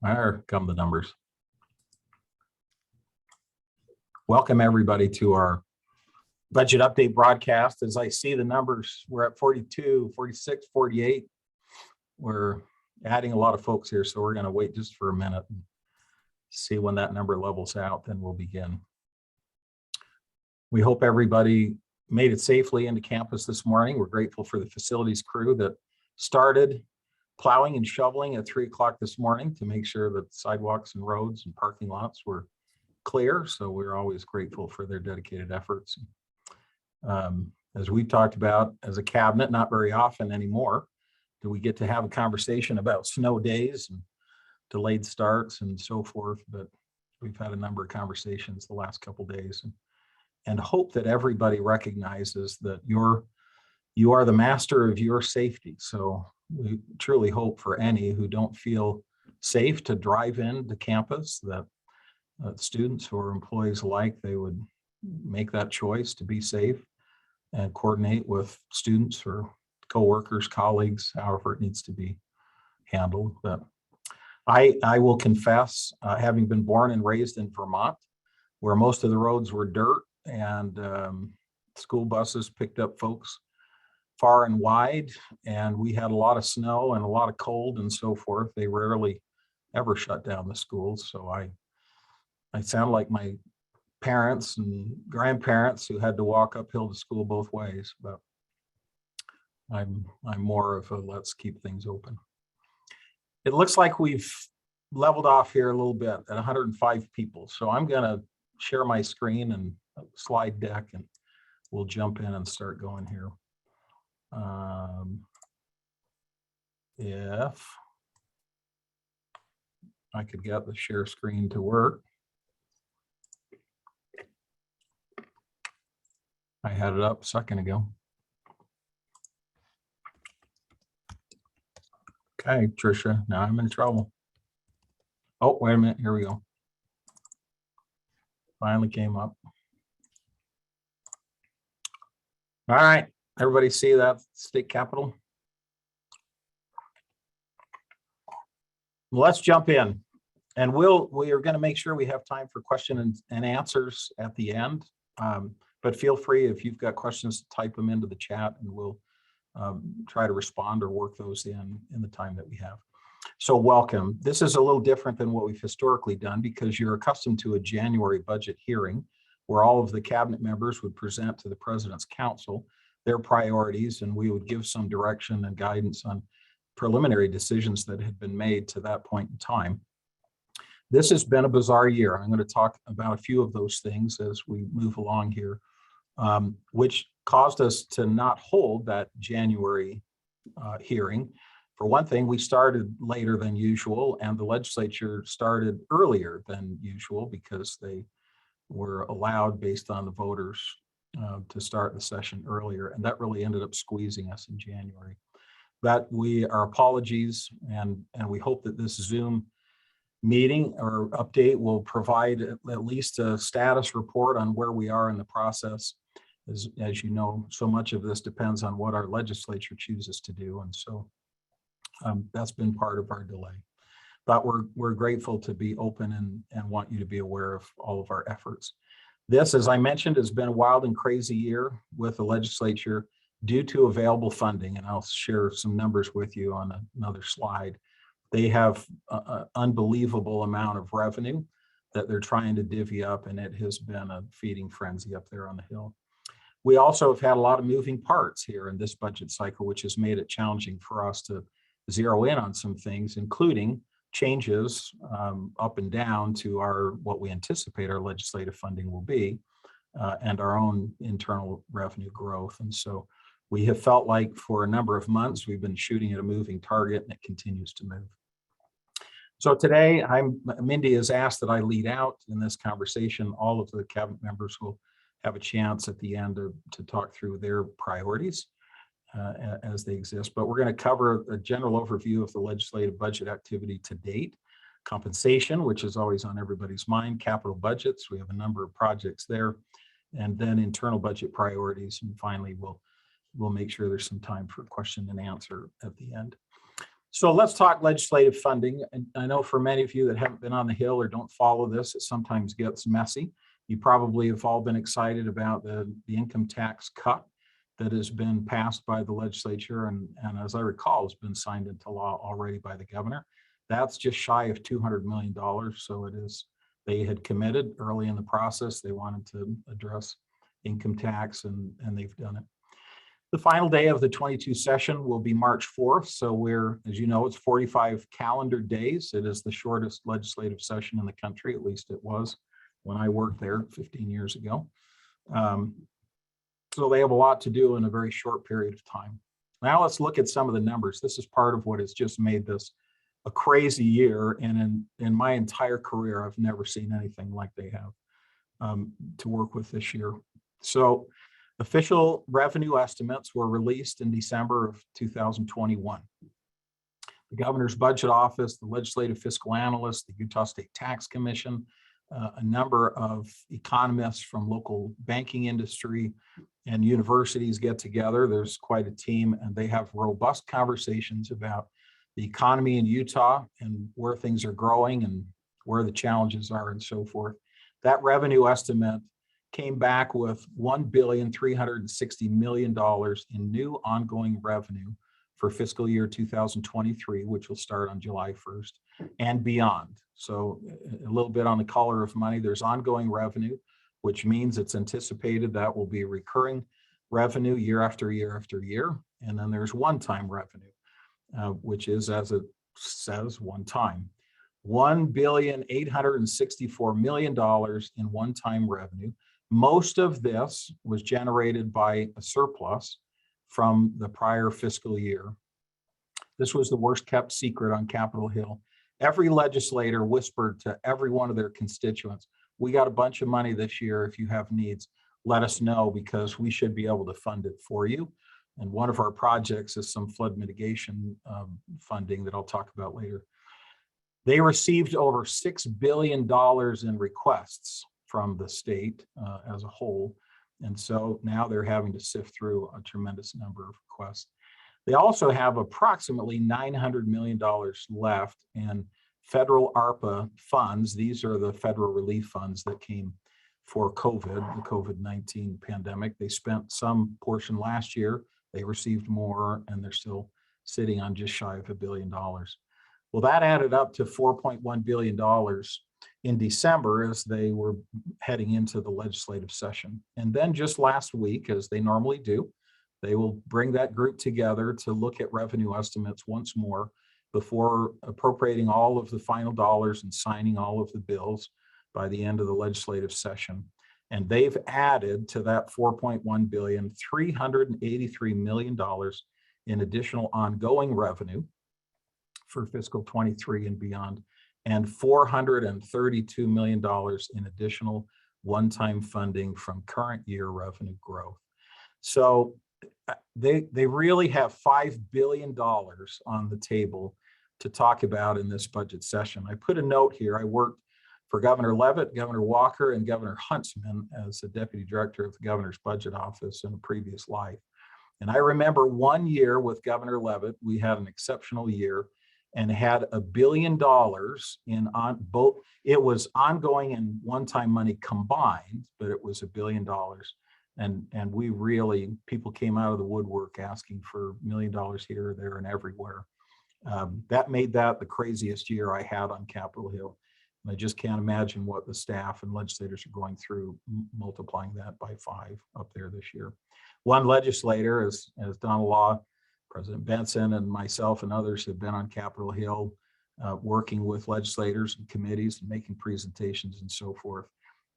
There come the numbers. Welcome everybody to our budget update broadcast. As I see the numbers, we're at 42, 46, 48. We're adding a lot of folks here, so we're going to wait just for a minute and see when that number levels out, then we'll begin. We hope everybody made it safely into campus this morning. We're grateful for the facilities crew that started plowing and shoveling at 3 o'clock this morning to make sure that sidewalks and roads and parking lots were clear. So we're always grateful for their dedicated efforts. As we've talked about as a cabinet, not very often anymore do we get to have a conversation about snow days and delayed starts and so forth, but we've had a number of conversations the last couple of days and hope that everybody recognizes that you are the master of your safety. So we truly hope for any who don't feel safe to drive into campus that students or employees alike, they would make that choice to be safe and coordinate with students or coworkers, colleagues, however it needs to be handled. But I will confess, having been born and raised in Vermont, where most of the roads were dirt and school buses picked up folks far and wide, and we had a lot of snow and a lot of cold and so forth. They rarely ever shut down the schools. So I sound like my parents and grandparents who had to walk uphill to school both ways, but I'm more of a let's keep things open. It looks like we've leveled off here a little bit at 105 people. So I'm gonna share my screen and slide deck and we'll jump in and start going here. If I could get the share screen to work. I had it up a second ago. Okay, Tricia, now I'm in trouble. Oh, wait a minute, here we go. Finally came up. All right, everybody see that state capitol? Let's jump in, and we are going to make sure we have time for questions and answers at the end. But feel free, if you've got questions, to type them into the chat, and we'll try to respond or work those in the time that we have. So welcome. This is a little different than what we've historically done because you're accustomed to a January budget hearing where all of the cabinet members would present to the President's Council their priorities, and we would give some direction and guidance on preliminary decisions that had been made to that point in time. This has been a bizarre year. I'm going to talk about a few of those things as we move along here, which caused us to not hold that January hearing. For one thing, we started later than usual, and the legislature started earlier than usual because they were allowed, based on the voters, to start the session earlier, and that really ended up squeezing us in January. But our apologies, and we hope that this Zoom meeting or update will provide at least a status report on where we are in the process. As you know, so much of this depends on what our legislature chooses to do, and so that's been part of our delay. But we're grateful to be open and want you to be aware of all of our efforts. This, as I mentioned, has been a wild and crazy year with the legislature due to available funding, and I'll share some numbers with you on another slide. They have an unbelievable amount of revenue that they're trying to divvy up, and it has been a feeding frenzy up there on the Hill. We also have had a lot of moving parts here in this budget cycle, which has made it challenging for us to zero in on some things, including changes up and down to what we anticipate our legislative funding will be, and our own internal revenue growth. And so we have felt like for a number of months, we've been shooting at a moving target, and it continues to move. So today, Mindy has asked that I lead out in this conversation. All of the cabinet members will have a chance at the end to talk through their priorities as they exist. But we're going to cover a general overview of the legislative budget activity to date, compensation, which is always on everybody's mind, capital budgets. We have a number of projects there, and then internal budget priorities. And finally, we'll make sure there's some time for question and answer at the end. So let's talk legislative funding. And I know for many of you that haven't been on the Hill or don't follow this, it sometimes gets messy. You probably have all been excited about the income tax cut that has been passed by the legislature. And as I recall, has been signed into law already by the governor. That's just shy of $200 million. So it is, they had committed early in the process. They wanted to address income tax and they've done it. The final day of the 22 session will be March 4th. So we're, as you know, it's 45 calendar days. It is the shortest legislative session in the country, at least it was when I worked there 15 years ago. So they have a lot to do in a very short period of time. Now let's look at some of the numbers. This is part of what has just made this a crazy year. And in my entire career, I've never seen anything like they have to work with this year. So official revenue estimates were released in December of 2021. The Governor's Budget Office, the Legislative Fiscal Analyst, the Utah State Tax Commission, a number of economists from local banking industry and universities get together. There's quite a team, and they have robust conversations about the economy in Utah and where things are growing and where the challenges are and so forth. That revenue estimate came back with $1,360 million in new ongoing revenue for fiscal year 2023, which will start on July 1st and beyond. So a little bit on the color of money. There's ongoing revenue, which means it's anticipated that will be recurring revenue year after year after year. And then there's one-time revenue, which is, as it says, one time. $1,864 million in one-time revenue. Most of this was generated by a surplus from the prior fiscal year. This was the worst kept secret on Capitol Hill. Every legislator whispered to every one of their constituents, we got a bunch of money this year. If you have needs, let us know because we should be able to fund it for you. And one of our projects is some flood mitigation funding that I'll talk about later. They received over $6 billion in requests from the state as a whole. And so now they're having to sift through a tremendous number of requests. They also have approximately $900 million left in federal ARPA funds. These are the federal relief funds that came for COVID, the COVID-19 pandemic. They spent some portion last year. They received more, and they're still sitting on just shy of $1 billion. Well, that added up to $4.1 billion in December as they were heading into the legislative session. And then just last week, as they normally do, they will bring that group together to look at revenue estimates once more before appropriating all of the final dollars and signing all of the bills by the end of the legislative session. And they've added to that $4.1 billion, $383 million in additional ongoing revenue for fiscal 23 and beyond, and $432 million in additional one-time funding from current year revenue growth. So they really have $5 billion on the table to talk about in this budget session. I put a note here. I worked for Governor Leavitt, Governor Walker, and Governor Huntsman as the deputy director of the governor's budget office in a previous life. And I remember one year with Governor Leavitt, we had an exceptional year and had $1 billion in both. It was ongoing and one-time money combined, but it was $1 billion. And we really, people came out of the woodwork asking for $1 million here, there, and everywhere. That made that the craziest year I had on Capitol Hill. And I just can't imagine what the staff and legislators are going through, multiplying that by 5 up there this year. One legislator, as Donald Law, President Benson, and myself and others have been on Capitol Hill working with legislators and committees and making presentations and so forth.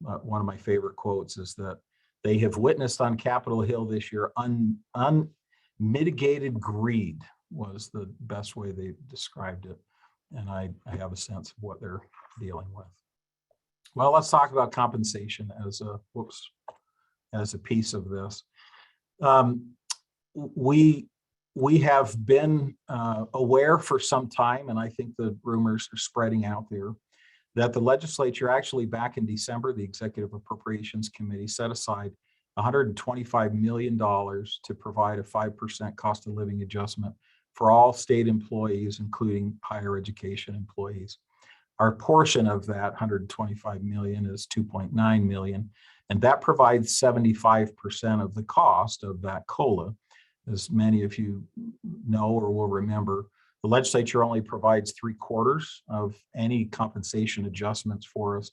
One of my favorite quotes is that they have witnessed on Capitol Hill this year unmitigated greed was the best way they described it. And I have a sense of what they're dealing with. Well, let's talk about compensation as a piece of this. We have been aware for some time, and I think the rumors are spreading out there, that the legislature actually back in December, the Executive Appropriations Committee set aside $125 million to provide a 5% cost of living adjustment for all state employees, including higher education employees. Our portion of that 125 million is 2.9 million, and that provides 75% of the cost of that COLA. As many of you know or will remember, the legislature only provides 3/4 of any compensation adjustments for us,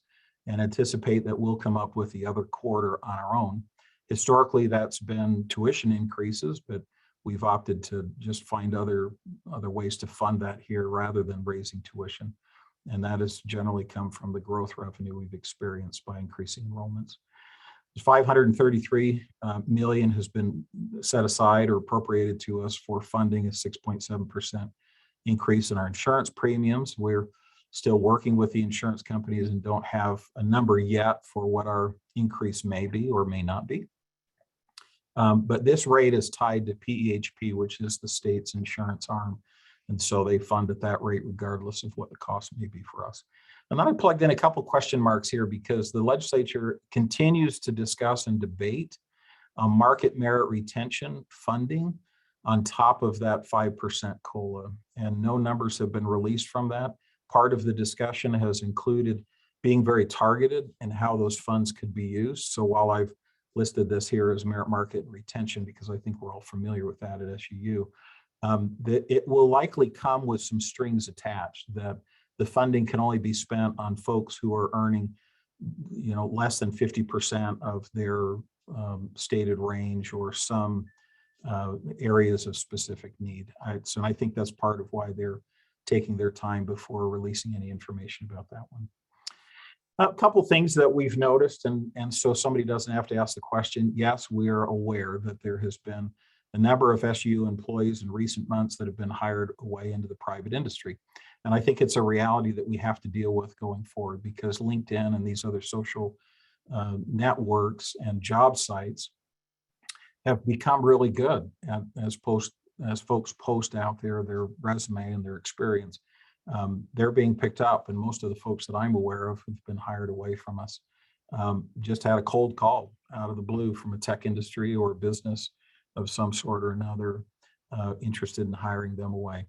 and anticipate that we'll come up with the other quarter on our own. Historically, that's been tuition increases, but we've opted to just find other ways to fund that here rather than raising tuition. And that has generally come from the growth revenue we've experienced by increasing enrollments. 533 million has been set aside or appropriated to us for funding a 6.7% increase in our insurance premiums. We're still working with the insurance companies and don't have a number yet for what our increase may be or may not be. But this rate is tied to PEHP, which is the state's insurance arm. And so they fund at that rate regardless of what the cost may be for us. And then I plugged in a couple question marks here because the legislature continues to discuss and debate market merit retention funding on top of that 5% COLA. And no numbers have been released from that. Part of the discussion has included being very targeted in how those funds could be used. So while I've listed this here as merit market retention, because I think we're all familiar with that at SUU, that it will likely come with some strings attached, that the funding can only be spent on folks who are earning, less than 50% of their stated range or some areas of specific need. So I think that's part of why they're taking their time before releasing any information about that one. A couple things that we've noticed, and so somebody doesn't have to ask the question. Yes, we are aware that there has been a number of SUU employees in recent months that have been hired away into the private industry. And I think it's a reality that we have to deal with going forward, because LinkedIn and these other social networks and job sites have become really good as folks post out there their resume and their experience. They're being picked up, and most of the folks that I'm aware of who've been hired away from us just had a cold call out of the blue from a tech industry or a business of some sort or another interested in hiring them away.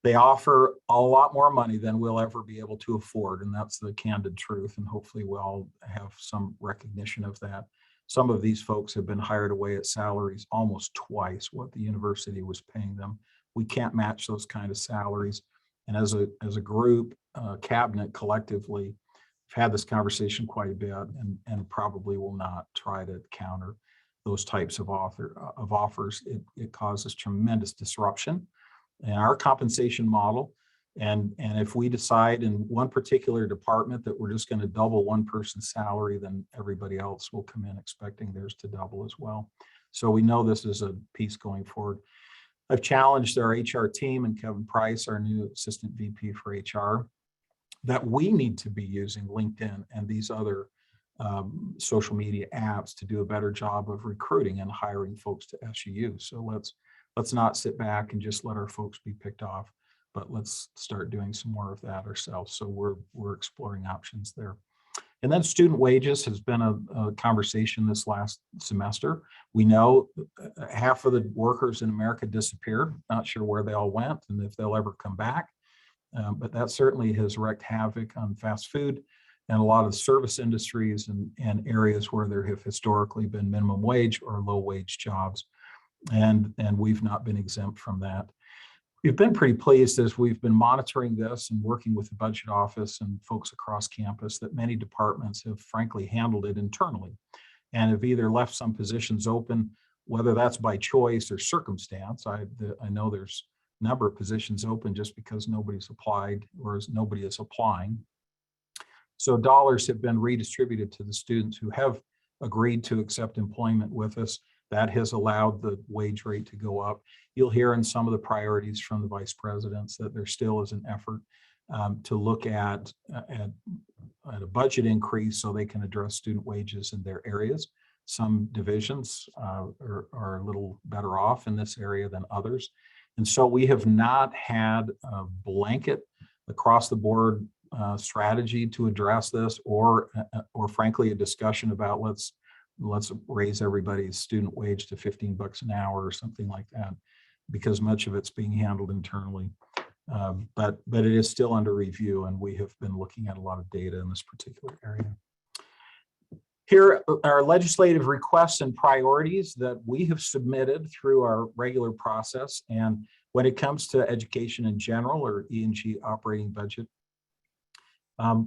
They offer a lot more money than we'll ever be able to afford, and that's the candid truth, and hopefully we'll all have some recognition of that. Some of these folks have been hired away at salaries almost twice what the university was paying them. We can't match those kind of salaries. And as a group, cabinet collectively, we've had this conversation quite a bit, and probably will not try to counter those types of offers. It causes tremendous disruption in our compensation model. And if we decide in one particular department that we're just going to double one person's salary, then everybody else will come in expecting theirs to double as well. So we know this is a piece going forward. I've challenged our HR team and Kevin Price, our new assistant VP for HR, that we need to be using LinkedIn and these other social media apps to do a better job of recruiting and hiring folks to SUU. So let's not sit back and just let our folks be picked off, but let's start doing some more of that ourselves. So we're exploring options there. And then student wages has been a conversation this last semester. We know half of the workers in America disappeared. Not sure where they all went and if they'll ever come back. But that certainly has wreaked havoc on fast food and a lot of service industries and areas where there have historically been minimum wage or low wage jobs. And we've not been exempt from that. We've been pretty pleased as we've been monitoring this and working with the budget office and folks across campus that many departments have frankly handled it internally and have either left some positions open, whether that's by choice or circumstance. I know there's a number of positions open just because nobody's applied or nobody is applying. So dollars have been redistributed to the students who have agreed to accept employment with us. That has allowed the wage rate to go up. You'll hear in some of the priorities from the vice presidents that there still is an effort to look at a budget increase so they can address student wages in their areas. Some divisions are a little better off in this area than others. And so we have not had a blanket across the board strategy to address this or frankly, a discussion about let's raise everybody's student wage to $15 an hour or something like that. because much of it's being handled internally. But it is still under review, and we have been looking at a lot of data in this particular area. Here are legislative requests and priorities that we have submitted through our regular process. And when it comes to education in general, or E&G operating budget,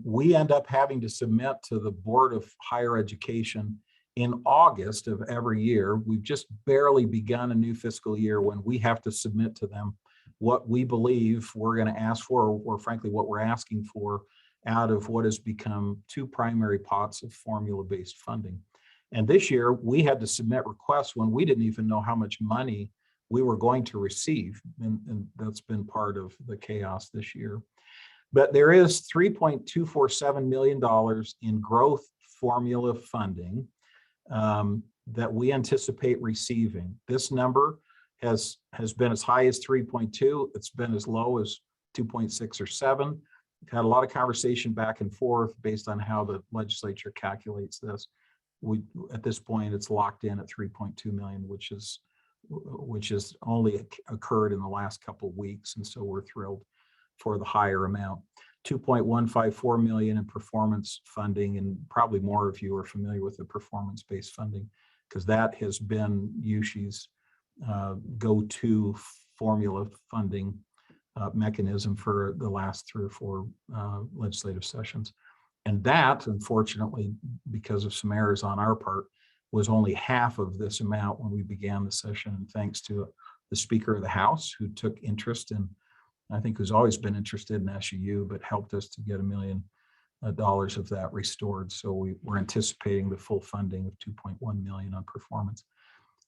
we end up having to submit to the Board of Higher Education in August of every year. We've just barely begun a new fiscal year when we have to submit to them what we believe we're going to ask for, or frankly, what we're asking for out of what has become two primary pots of formula-based funding. And this year, we had to submit requests when we didn't even know how much money we were going to receive. And that's been part of the chaos this year. But there is $3.247 million in growth formula funding that we anticipate receiving. This number has been as high as 3.2. It's been as low as 2.6 or 7. We've had a lot of conversation back and forth based on how the legislature calculates this. At this point, it's locked in at 3.2 million, which has only occurred in the last couple of weeks. And so we're thrilled for the higher amount. 2.154 million in performance funding, and probably more of you are familiar with the performance-based funding, because that has been USHE's go-to formula funding mechanism for the last 3 or 4 legislative sessions. And that, unfortunately, because of some errors on our part, was only half of this amount when we began the session. And thanks to the Speaker of the House, who took interest in, I think who's always been interested in SUU, but helped us to get $1 million of that restored. So we're anticipating the full funding of 2.1 million on performance.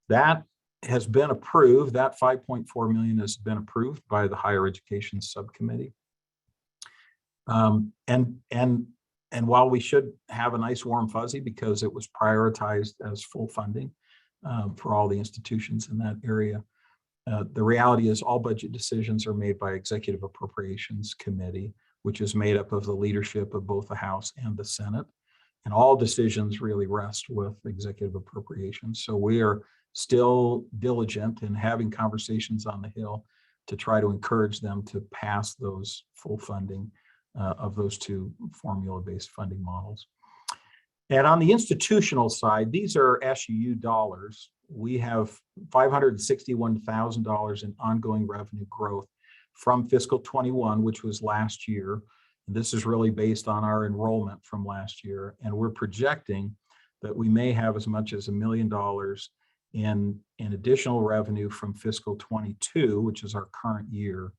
That has been approved. That 5.4 million has been approved by the Higher Education Subcommittee. And while we should have a nice warm fuzzy because it was prioritized as full funding for all the institutions in that area, the reality is all budget decisions are made by Executive Appropriations Committee, which is made up of the leadership of both the House and the Senate. And all decisions really rest with Executive Appropriations. So we are still diligent in having conversations on the Hill to try to encourage them to pass those full funding of those 2 formula-based funding models. And on the institutional side, these are SUU dollars. We have $561,000 in ongoing revenue growth from fiscal 21, which was last year. And this is really based on our enrollment from last year. And we're projecting that we may have as much as $1 million in additional revenue from fiscal 22, which is our current year,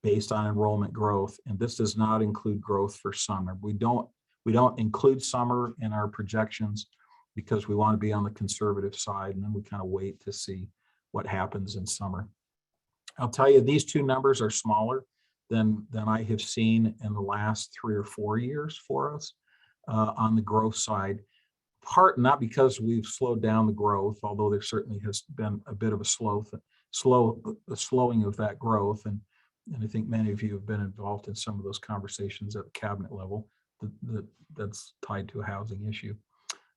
based on enrollment growth. And this does not include growth for summer. We don't include summer in our projections because we want to be on the conservative side, and then we kind of wait to see what happens in summer. I'll tell you, these 2 numbers are smaller than I have seen in the last 3 or 4 years for us on the growth side. Part not because we've slowed down the growth, although there certainly has been a bit of a slowing of that growth. And I think many of you have been involved in some of those conversations at the cabinet level that's tied to a housing issue.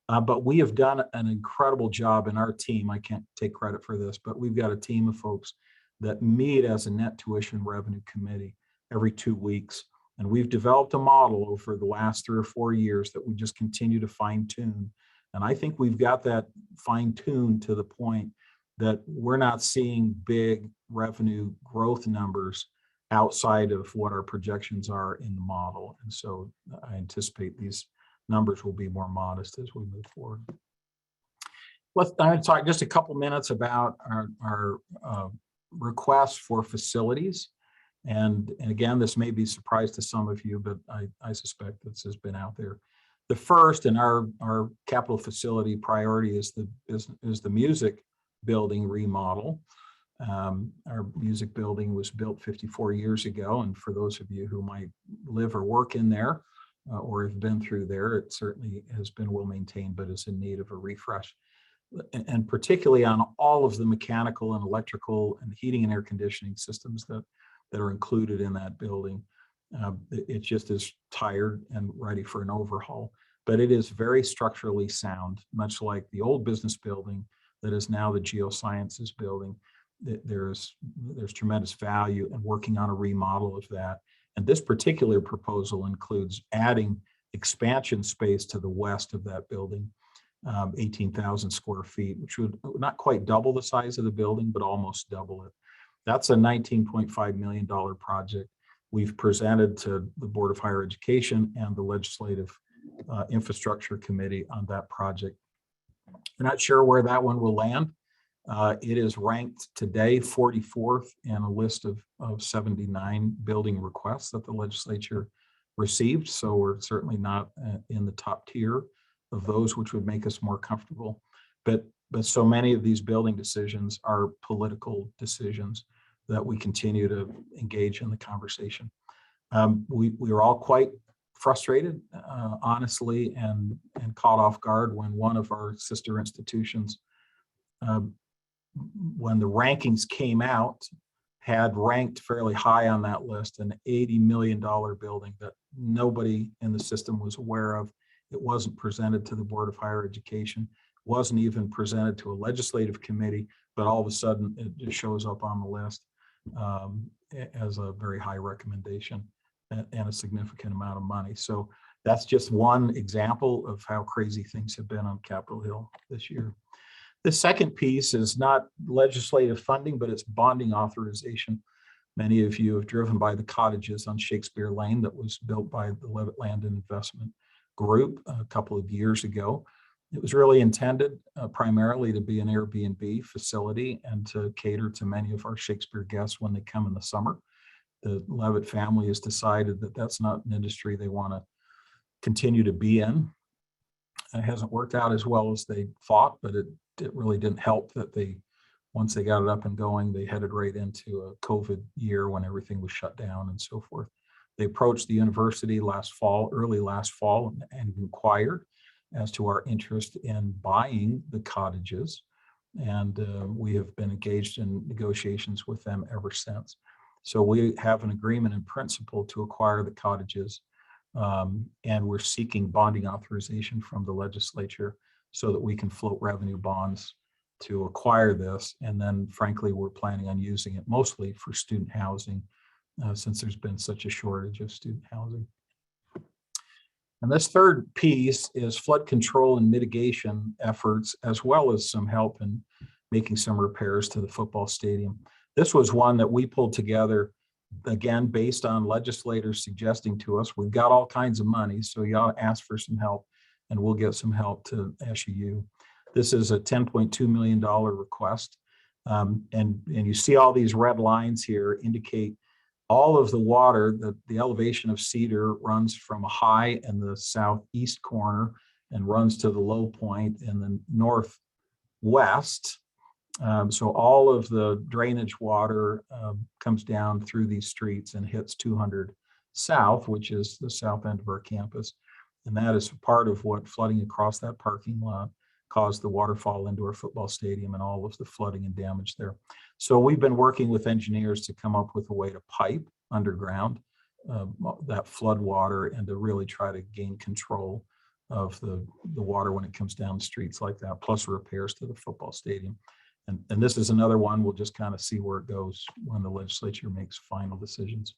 But we have done an incredible job in our team. I can't take credit for this, but we've got a team of folks that meet as a net tuition revenue committee every 2 weeks. And we've developed a model over the last 3 or 4 years that we just continue to fine tune. And I think we've got that fine tuned to the point that we're not seeing big revenue growth numbers outside of what our projections are in the model. And so I anticipate these numbers will be more modest as we move forward. I'm going to talk just a couple minutes about our requests for facilities. And again, this may be a surprise to some of you, but I suspect this has been out there. The first and our capital facility priority is the music building remodel. Our music building was built 54 years ago. And for those of you who might live or work in there or have been through there, it certainly has been well maintained, but is in need of a refresh. And particularly on all of the mechanical and electrical and heating and air conditioning systems that are included in that building. It just is tired and ready for an overhaul. But it is very structurally sound, much like the old business building that is now the geosciences building. there's tremendous value in working on a remodel of that. And this particular proposal includes adding expansion space to the west of that building, 18,000 square feet, which would not quite double the size of the building, but almost double it. That's a $19.5 million project. We've presented to the Board of Higher Education and the Legislative Infrastructure Committee on that project. We're not sure where that one will land. It is ranked today 44th in a list of 79 building requests that the legislature received. So we're certainly not in the top tier of those, which would make us more comfortable. But so many of these building decisions are political decisions that we continue to engage in the conversation. We were all quite frustrated, honestly, and caught off guard when one of our sister institutions, when the rankings came out, had ranked fairly high on that list, an $80 million building that nobody in the system was aware of. It wasn't presented to the Board of Higher Education, wasn't even presented to a legislative committee, but all of a sudden it just shows up on the list as a very high recommendation and a significant amount of money. So that's just one example of how crazy things have been on Capitol Hill this year. The second piece is not legislative funding, but it's bonding authorization. Many of you have driven by the cottages on Shakespeare Lane that was built by the Levitt Land and Investment Group a couple of years ago. It was really intended primarily to be an Airbnb facility and to cater to many of our Shakespeare guests when they come in the summer. The Levitt family has decided that that's not an industry they want to continue to be in. It hasn't worked out as well as they thought, but it really didn't help that once they got it up and going, they headed right into a COVID year when everything was shut down and so forth. They approached the university early last fall, and inquired as to our interest in buying the cottages. And we have been engaged in negotiations with them ever since. So we have an agreement in principle to acquire the cottages. And we're seeking bonding authorization from the legislature so that we can float revenue bonds to acquire this. And then frankly, we're planning on using it mostly for student housing since there's been such a shortage of student housing. And this third piece is flood control and mitigation efforts, as well as some help in making some repairs to the football stadium. This was one that we pulled together, again, based on legislators suggesting to us, we've got all kinds of money, so you ought to ask for some help, and we'll get some help to SUU. This is a $10.2 million request. And you see all these red lines here indicate all of the water, the elevation of Cedar runs from a high in the southeast corner and runs to the low point in the northwest. So all of the drainage water comes down through these streets and hits 200 South, which is the south end of our campus. And that is part of what flooding across that parking lot caused the waterfall into our football stadium and all of the flooding and damage there. So we've been working with engineers to come up with a way to pipe underground that flood water and to really try to gain control of the water when it comes down the streets like that, plus repairs to the football stadium. And this is another one, we'll just kind of see where it goes when the legislature makes final decisions.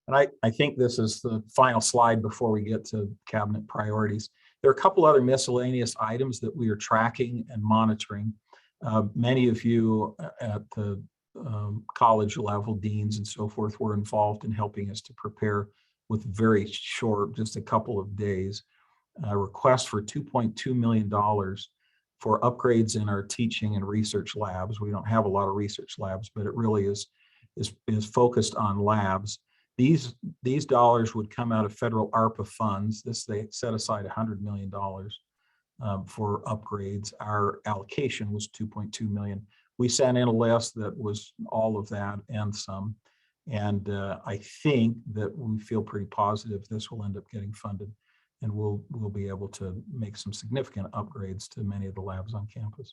And I think this is the final slide before we get to cabinet priorities. There are a couple other miscellaneous items that we are tracking and monitoring. Many of you at the college level, deans and so forth, were involved in helping us to prepare with very short, just a couple of days, a request for $2.2 million for upgrades in our teaching and research labs. We don't have a lot of research labs, but it really is focused on labs. These dollars would come out of federal ARPA funds. They set aside $100 million for upgrades. Our allocation was $2.2 million. We sent in a list that was all of that and some. And I think that we feel pretty positive this will end up getting funded, and we'll be able to make some significant upgrades to many of the labs on campus.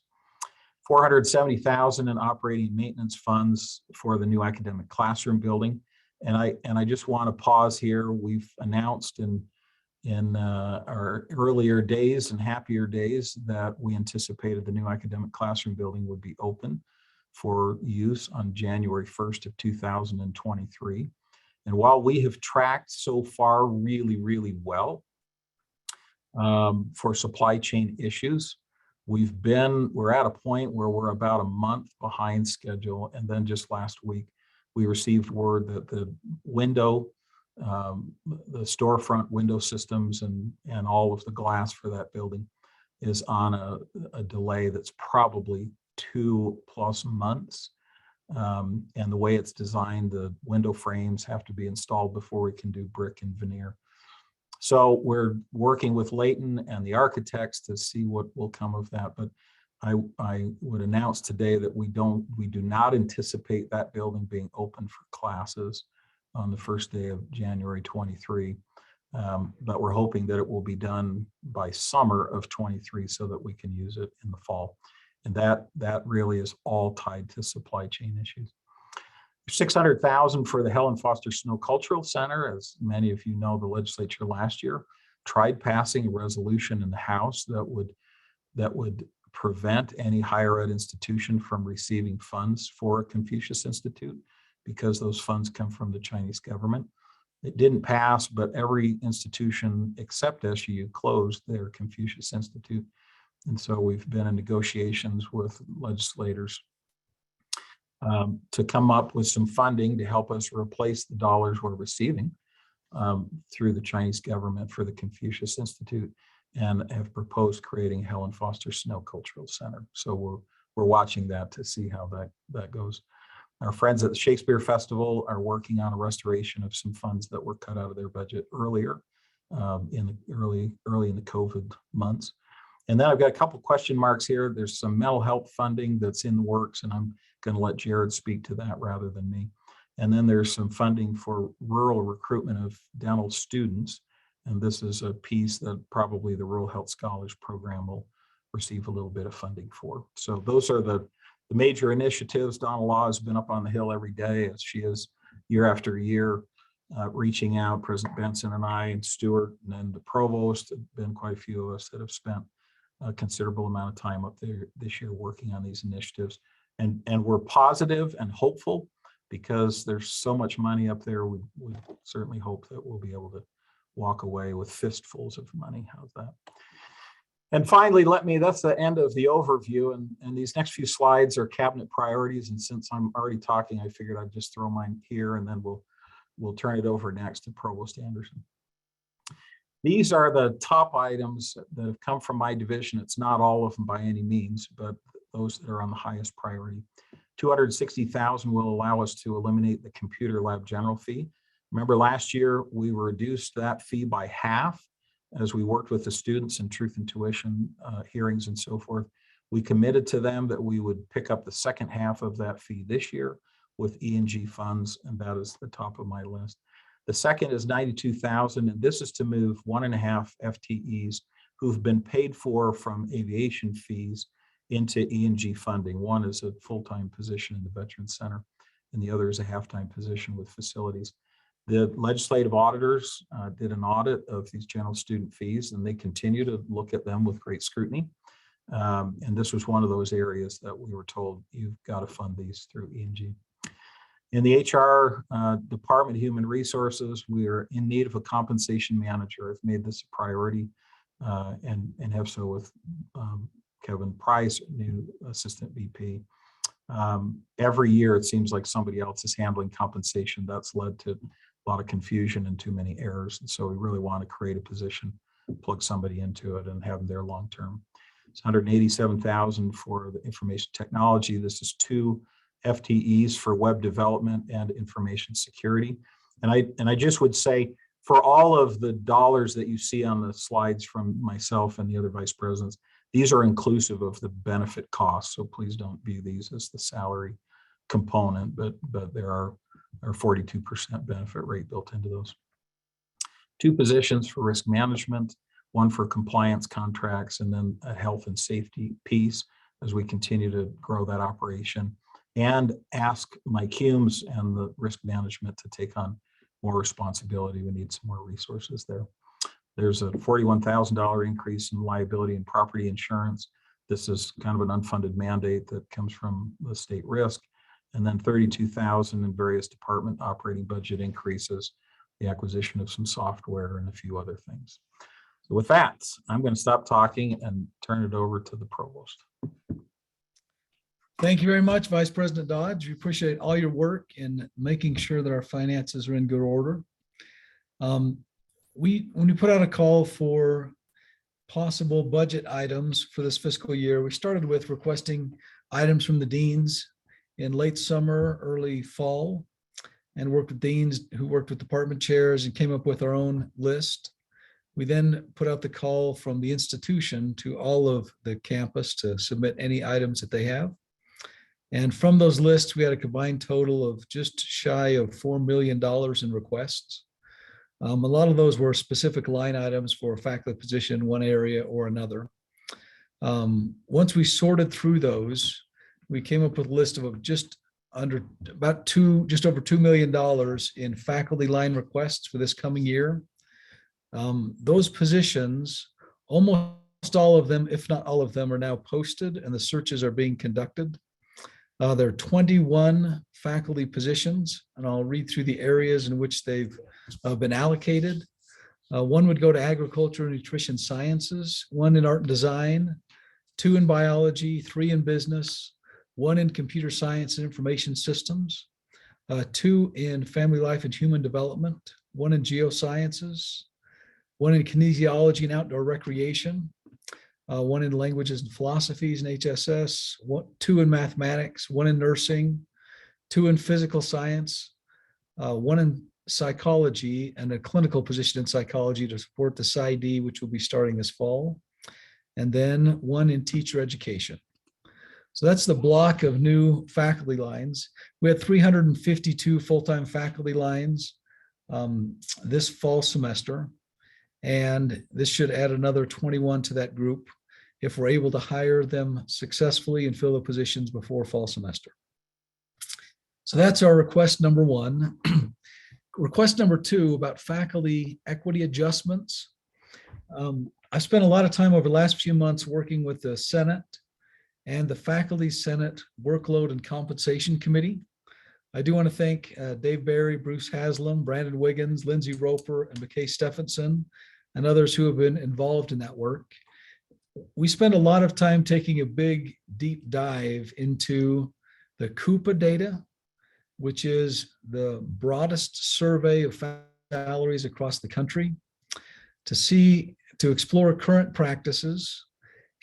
$470,000 in operating maintenance funds for the new academic classroom building. And I just want to pause here. We've announced in our earlier days and happier days that we anticipated the new academic classroom building would be open for use on January 1st of 2023. And while we have tracked so far really, really well for supply chain issues, we're at a point where we're about a month behind schedule. And then just last week, we received word that the storefront window systems and all of the glass for that building is on a delay that's probably 2+ months. And the way it's designed, the window frames have to be installed before we can do brick and veneer. So we're working with Layton and the architects to see what will come of that. But I would announce today that we do not anticipate that building being open for classes on the first day of January 23. But we're hoping that it will be done by summer of 23 so that we can use it in the fall. And that really is all tied to supply chain issues. $600,000 for the Helen Foster Snow Cultural Center. As many of you know, the legislature last year tried passing a resolution in the House that would prevent any higher ed institution from receiving funds for Confucius Institute because those funds come from the Chinese government. It didn't pass, but every institution except SUU closed their Confucius Institute. And so we've been in negotiations with legislators to come up with some funding to help us replace the dollars we're receiving through the Chinese government for the Confucius Institute, and have proposed creating Helen Foster Snow Cultural Center. So we're watching that to see how that goes. Our friends at the Shakespeare Festival are working on a restoration of some funds that were cut out of their budget earlier in the early in the COVID months. And then I've got a couple question marks here. There's some mental health funding that's in the works, and I'm going to let Jared speak to that rather than me. And then there's some funding for rural recruitment of dental students. And this is a piece that probably the Rural Health Scholars Program will receive a little bit of funding for. So those are the major initiatives. Donna Law has been up on the Hill every day, as she is year after year, reaching out. President Benson and I and Stuart and then the provost, have been quite a few of us that have spent a considerable amount of time up there this year working on these initiatives. And we're positive and hopeful because there's so much money up there. We certainly hope that we'll be able to walk away with fistfuls of money. How's that? And finally, that's the end of the overview. And these next few slides are cabinet priorities. And since I'm already talking, I figured I'd just throw mine here, and then we'll turn it over next to Provost Anderson. These are the top items that have come from my division. It's not all of them by any means, but those that are on the highest priority. $260,000 will allow us to eliminate the computer lab general fee. Remember last year, we reduced that fee by half as we worked with the students in truth and tuition hearings and so forth. We committed to them that we would pick up the second half of that fee this year with E&G funds, and that is the top of my list. The second is $92,000, and this is to move 1.5 FTEs who've been paid for from aviation fees into E&G funding. One is a full-time position in the Veterans Center, and the other is a half-time position with facilities. The legislative auditors did an audit of these general student fees, and they continue to look at them with great scrutiny. And this was one of those areas that we were told, you've got to fund these through E&G. In the HR Department of Human Resources, we are in need of a compensation manager. I've made this a priority and have so with Kevin Price, new assistant VP. Every year, it seems like somebody else is handling compensation. That's led to a lot of confusion and too many errors. And so we really want to create a position, plug somebody into it and have them there long-term. It's $187,000 for the information technology. This is 2 FTEs for web development and information security. And I just would say, for all of the dollars that you see on the slides from myself and the other vice presidents, these are inclusive of the benefit costs. So please don't view these as the salary component, but there are 42% benefit rate built into those. 2 positions for risk management, 1 for compliance contracts, and then a health and safety piece as we continue to grow that operation. And ask Mike Humes and the risk management to take on more responsibility. We need some more resources there. There's a $41,000 increase in liability and property insurance. This is kind of an unfunded mandate that comes from the state risk. And then 32,000 in various department operating budget increases, the acquisition of some software and a few other things. So with that, I'm going to stop talking and turn it over to the provost. Thank you very much, Vice President Dodge. We appreciate all your work in making sure that our finances are in good order. When we put out a call for possible budget items for this fiscal year, we started with requesting items from the deans in late summer, early fall, and worked with deans who worked with department chairs and came up with our own list. We then put out the call from the institution to all of the campus to submit any items that they have. And from those lists, we had a combined total of just shy of $4 million in requests. A lot of those were specific line items for a faculty position, one area or another. Once we sorted through those, we came up with a list of just over $2 million in faculty line requests for this coming year. Those positions, almost all of them, if not all of them, are now posted and the searches are being conducted. There are 21 faculty positions, and I'll read through the areas in which they've been allocated. One would go to agriculture and nutrition sciences, one in art and design, 2 in biology, 3 in business, 1 in computer science and information systems, 2 in family life and human development, 1 in geosciences, 1 in kinesiology and outdoor recreation, 1 in languages and philosophies and HSS, 2 in mathematics, 1 in nursing, 2 in physical science, 1 in psychology, and a clinical position in psychology to support the PsyD, which will be starting this fall, and then 1 in teacher education. So that's the block of new faculty lines. We had 352 full-time faculty lines this fall semester, and this should add another 21 to that group if we're able to hire them successfully and fill the positions before fall semester. So that's our request number 1. Request number 2 about faculty equity adjustments. I spent a lot of time over the last few months working with the Senate and the Faculty Senate Workload and Compensation Committee. I do want to thank Dave Barry, Bruce Haslam, Brandon Wiggins, Lindsay Roper, and McKay Stephenson, and others who have been involved in that work. We spend a lot of time taking a big, deep dive into the Coupa data, which is the broadest survey of salaries across the country, to explore current practices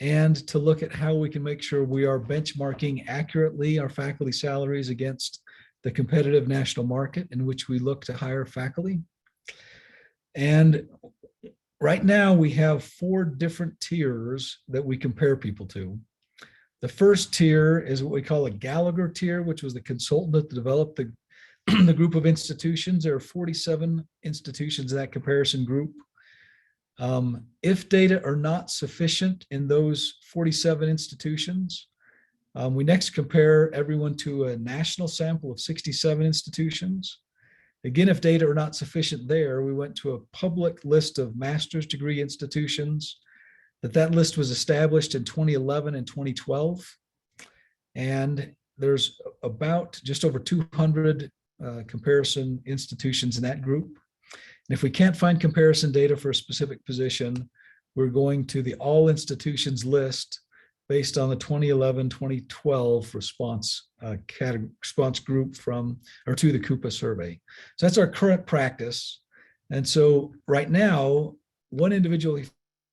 and to look at how we can make sure we are benchmarking accurately our faculty salaries against the competitive national market in which we look to hire faculty. And right now we have 4 different tiers that we compare people to. The first tier is what we call a Gallagher tier, which was the consultant that developed the group of institutions. There are 47 institutions in that comparison group. If data are not sufficient in those 47 institutions, we next compare everyone to a national sample of 67 institutions. Again, if data are not sufficient there, we went to a public list of master's degree institutions. That list was established in 2011 and 2012. And there's about just over 200 comparison institutions in that group. And if we can't find comparison data for a specific position, we're going to the all institutions list based on the 2011-2012 response group to the Coupa survey. So that's our current practice. And so right now, one individual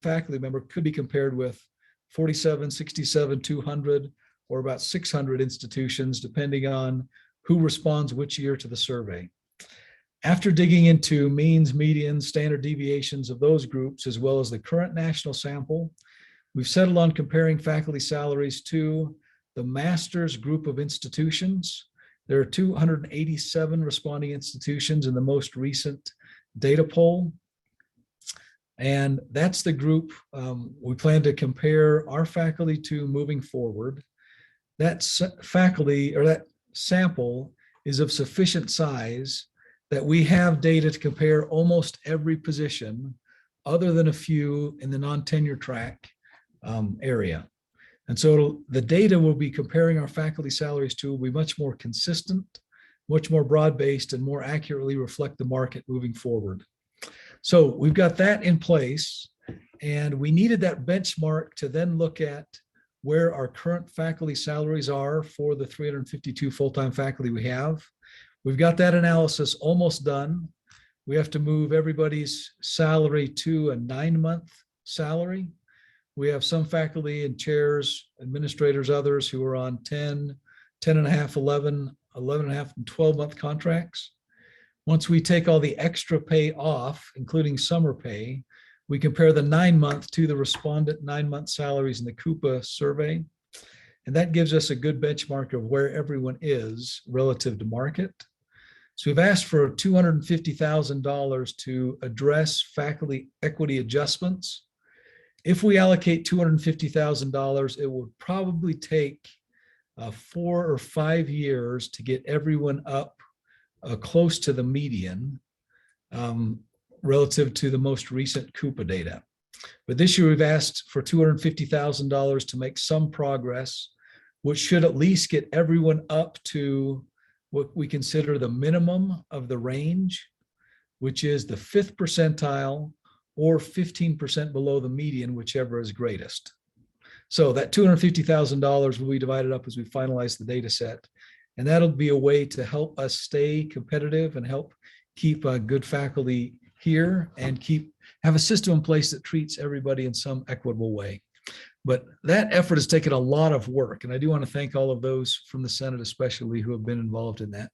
faculty member could be compared with 47, 67, 200, or about 600 institutions, depending on who responds which year to the survey. After digging into means, medians, standard deviations of those groups, as well as the current national sample, we've settled on comparing faculty salaries to the master's group of institutions. There are 287 responding institutions in the most recent data poll. And that's the group we plan to compare our faculty to moving forward. That faculty or that sample is of sufficient size that we have data to compare almost every position other than a few in the non-tenure track area. And so the data we'll be comparing our faculty salaries to will be much more consistent, much more broad-based, and more accurately reflect the market moving forward. So we've got that in place, and we needed that benchmark to then look at where our current faculty salaries are for the 352 full-time faculty we have. We've got that analysis almost done. We have to move everybody's salary to a 9-month salary. We have some faculty and chairs, administrators, others who are on 10, 10 and a half, 11, 11 and a half, and 12-month contracts. Once we take all the extra pay off, including summer pay, we compare the 9-month to the respondent 9-month salaries in the Coupa survey. And that gives us a good benchmark of where everyone is relative to market. So we've asked for $250,000 to address faculty equity adjustments. If we allocate $250,000, it would probably take 4 or 5 years to get everyone up close to the median relative to the most recent Coupa data. But this year we've asked for $250,000 to make some progress, which should at least get everyone up to what we consider the minimum of the range, which is the 5th percentile or 15% below the median, whichever is greatest. So that $250,000 will be divided up as we finalize the data set. And that'll be a way to help us stay competitive and help keep good faculty here and have a system in place that treats everybody in some equitable way. But that effort has taken a lot of work. And I do want to thank all of those from the Senate, especially, who have been involved in that.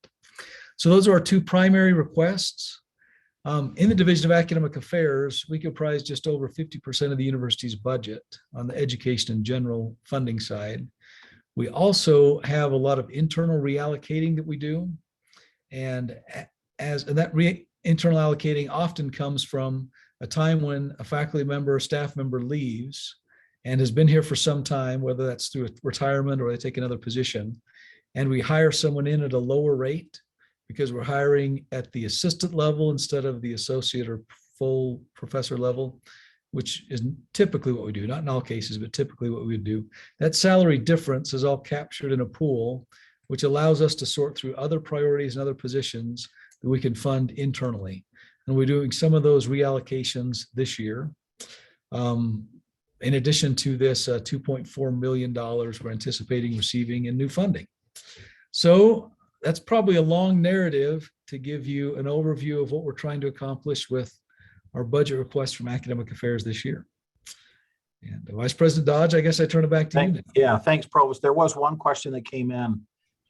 So those are our 2 primary requests. In the Division of Academic Affairs, we comprise just over 50% of the university's budget on the education and general funding side. We also have a lot of internal reallocating that we do. And that internal allocating often comes from a time when a faculty member or staff member leaves and has been here for some time, whether that's through a retirement or they take another position, and we hire someone in at a lower rate because we're hiring at the assistant level instead of the associate or full professor level, which is typically what we do, not in all cases, but typically what we would do. That salary difference is all captured in a pool, which allows us to sort through other priorities and other positions that we can fund internally. And we're doing some of those reallocations this year. In addition to this $2.4 million we're anticipating receiving in new funding. So that's probably a long narrative to give you an overview of what we're trying to accomplish with our budget request from Academic Affairs this year. And Vice President Dodge, I guess I turn it back to you now. Yeah, thanks, Provost. There was one question that came in.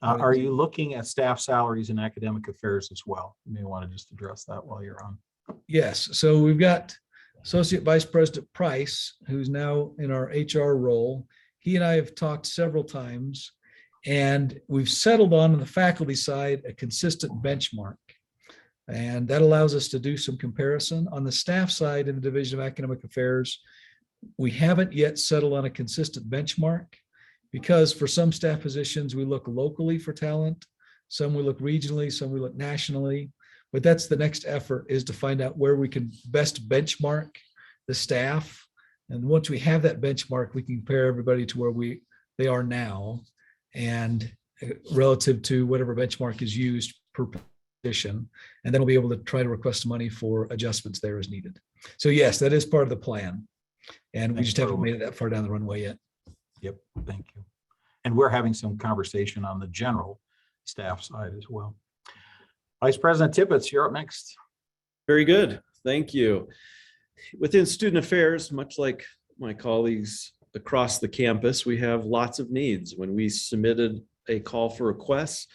Are you looking at staff salaries in Academic Affairs as well? You may want to just address that while you're on. Yes, so we've got Associate Vice President Price, who's now in our HR role. He and I have talked several times, and we've settled on the faculty side a consistent benchmark. And that allows us to do some comparison. On the staff side in the Division of Academic Affairs, we haven't yet settled on a consistent benchmark because for some staff positions, we look locally for talent, some we look regionally, some we look nationally. But that's the next effort, is to find out where we can best benchmark the staff. And once we have that benchmark, we can compare everybody to where they are now and relative to whatever benchmark is used per position. And then we'll be able to try to request money for adjustments there as needed. So yes, that is part of the plan. And we just haven't made it that far down the runway yet. Yep, thank you. And we're having some conversation on the general staff side as well. Vice President Tippett, you're up next. Very good. Thank you. Within student affairs, much like my colleagues across the campus, we have lots of needs. When we submitted a call for requests,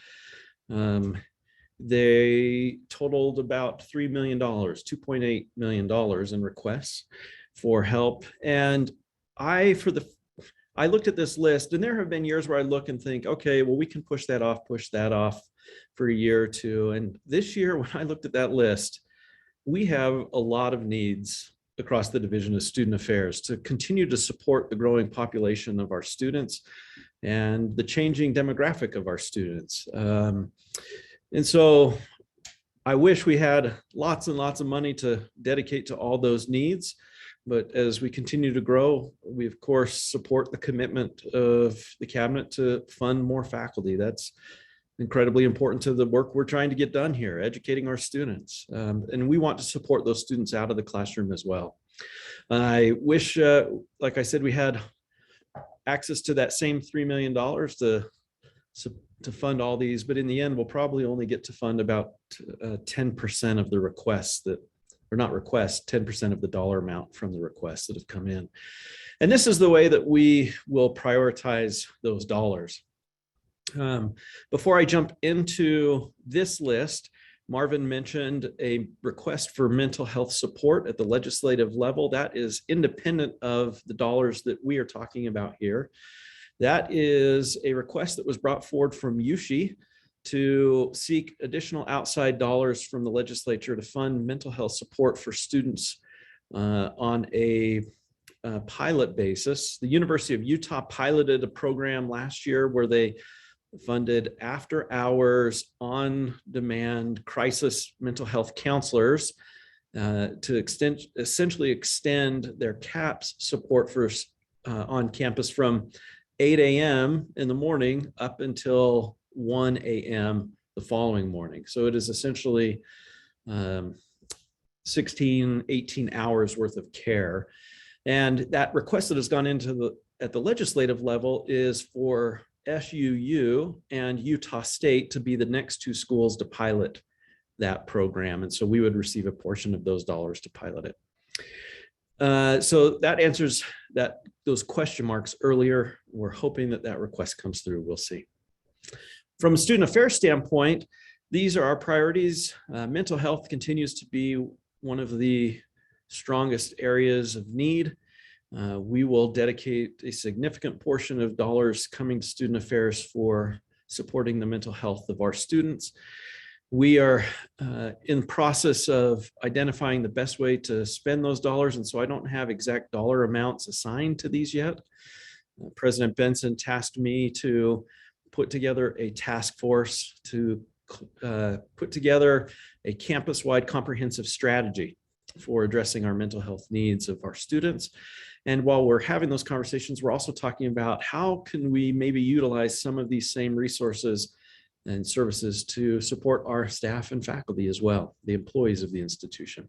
they totaled about $3 million, $2.8 million in requests for help. And I looked at this list, and there have been years where I look and think, okay, well, we can push that off for a year or two. And this year, when I looked at that list, we have a lot of needs across the Division of Student Affairs to continue to support the growing population of our students and the changing demographic of our students. And so I wish we had lots and lots of money to dedicate to all those needs. But as we continue to grow, we of course support the commitment of the cabinet to fund more faculty. That's incredibly important to the work we're trying to get done here, educating our students. And we want to support those students out of the classroom as well. I wish, like I said, we had access to that same $3 million to fund all these, but in the end, we'll probably only get to fund about 10% of the requests that, or not requests, 10% of the dollar amount from the requests that have come in. And this is the way that we will prioritize those dollars. Before I jump into this list, Marvin mentioned a request for mental health support at the legislative level. That is independent of the dollars that we are talking about here. That is a request that was brought forward from USHE to seek additional outside dollars from the legislature to fund mental health support for students on a pilot basis. The University of Utah piloted a program last year where they funded after-hours, on-demand crisis mental health counselors to essentially extend their CAPS support for on campus from 8 a.m. in the morning up until 1 a.m. the following morning. So it is essentially 16, 18 hours worth of care. And that request that has gone into at the legislative level is for SUU and Utah State to be the next two schools to pilot that program. And so we would receive a portion of those dollars to pilot it. So that answers those question marks earlier. We're hoping that that request comes through. We'll see. From a student affairs standpoint, these are our priorities. Mental health continues to be one of the strongest areas of need. We will dedicate a significant portion of dollars coming to student affairs for supporting the mental health of our students. We are in the process of identifying the best way to spend those dollars, and so I don't have exact dollar amounts assigned to these yet. President Benson tasked me to put together a task force to put together a campus-wide comprehensive strategy for addressing our mental health needs of our students. And while we're having those conversations, we're also talking about how can we maybe utilize some of these same resources and services to support our staff and faculty as well, the employees of the institution.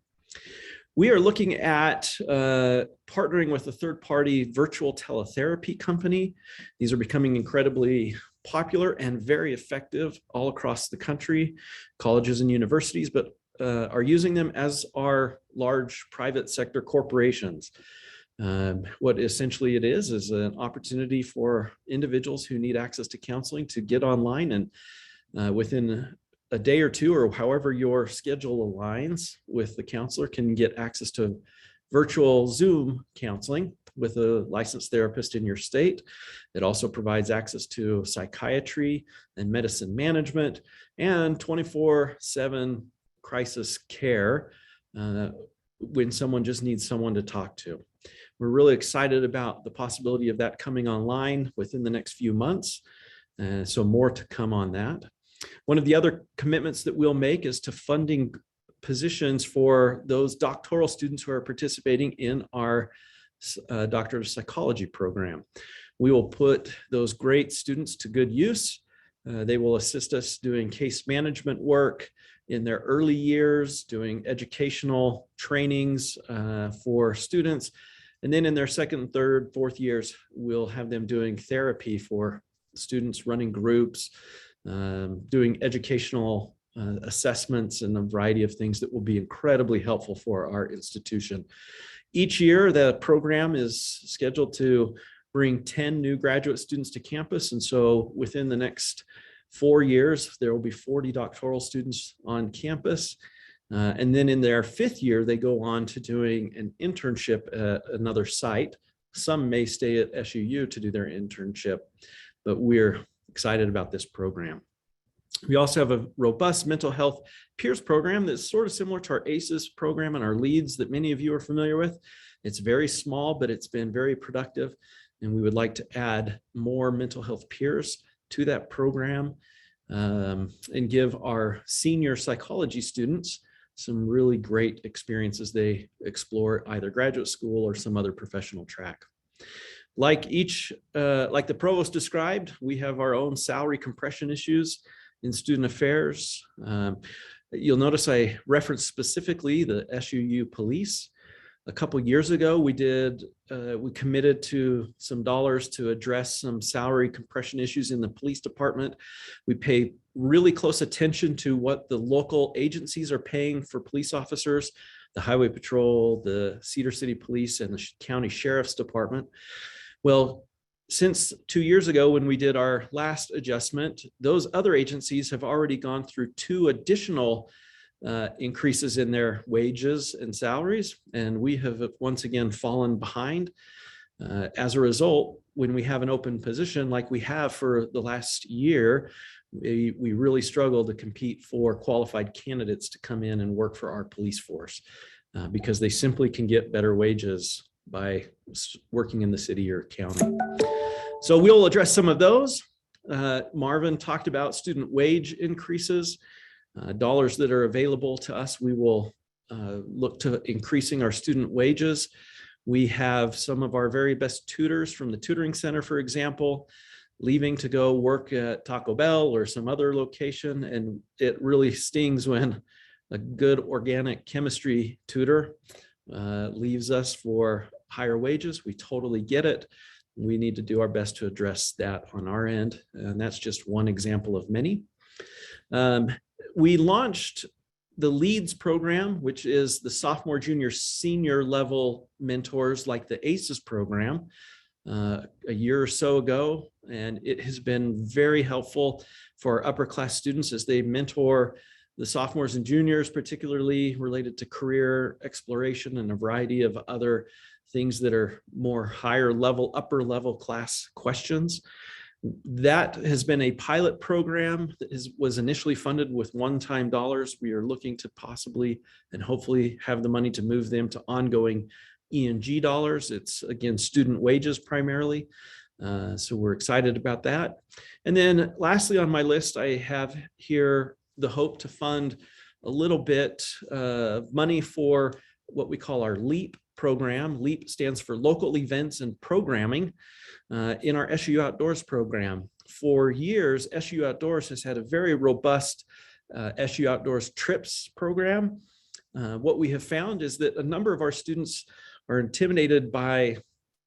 We are looking at partnering with a third-party virtual teletherapy company. These are becoming incredibly popular and very effective all across the country, colleges and universities, but are using them as are large private sector corporations. What essentially it is an opportunity for individuals who need access to counseling to get online and within a day or two, or however your schedule aligns with the counselor, can get access to virtual Zoom counseling with a licensed therapist in your state. It also provides access to psychiatry and medicine management and 24/7 crisis care when someone just needs someone to talk to. We're really excited about the possibility of that coming online within the next few months. So more to come on that. One of the other commitments that we'll make is to funding positions for those doctoral students who are participating in our Doctor of Psychology program. We will put those great students to good use. They will assist us doing case management work in their early years, doing educational trainings for students. And then in their second, third, fourth years, we'll have them doing therapy for students, running groups, doing educational assessments and a variety of things that will be incredibly helpful for our institution. Each year, the program is scheduled to bring 10 new graduate students to campus. And so within the next 4 years, there will be 40 doctoral students on campus. And then in their 5th year, they go on to doing an internship at another site. Some may stay at SUU to do their internship, but we're excited about this program. We also have a robust mental health peers program that's sort of similar to our ACES program and our LEADS that many of you are familiar with. It's very small, but it's been very productive. And we would like to add more mental health peers to that program and give our senior psychology students some really great experiences they explore either graduate school or some other professional track. Like the provost described, we have our own salary compression issues in student affairs. You'll notice I referenced specifically the SUU police. A couple years ago, we committed to some dollars to address some salary compression issues in the police department. We pay really close attention to what the local agencies are paying for police officers, the Highway Patrol, the Cedar City Police, and the County Sheriff's Department. Well, since 2 years ago, when we did our last adjustment, those other agencies have already gone through 2 additional increases in their wages and salaries, and we have once again fallen behind. As a result, when we have an open position like we have for the last year, we really struggle to compete for qualified candidates to come in and work for our police force because they simply can get better wages by working in the city or county. So we'll address some of those. Marvin talked about student wage increases. Dollars that are available to us, we will look to increasing our student wages. We have some of our very best tutors from the tutoring center, for example, leaving to go work at Taco Bell or some other location. And it really stings when a good organic chemistry tutor leaves us for higher wages. We totally get it. We need to do our best to address that on our end. And that's just one example of many. We launched the LEADS program, which is the sophomore, junior, senior level mentors like the ACES program, a year or so ago. And it has been very helpful for upper class students as they mentor the sophomores and juniors, particularly related to career exploration and a variety of other things that are more higher level, upper level class questions. That has been a pilot program that was initially funded with one-time dollars. We are looking to possibly and hopefully have the money to move them to ongoing E&G dollars. It's, again, student wages primarily. So we're excited about that. And then lastly on my list, I have here the hope to fund a little bit of money for what we call our LEAP program. LEAP stands for Local Events and Programming. In our SU Outdoors program. For years, SU Outdoors has had a very robust SU Outdoors trips program. What we have found is that a number of our students are intimidated by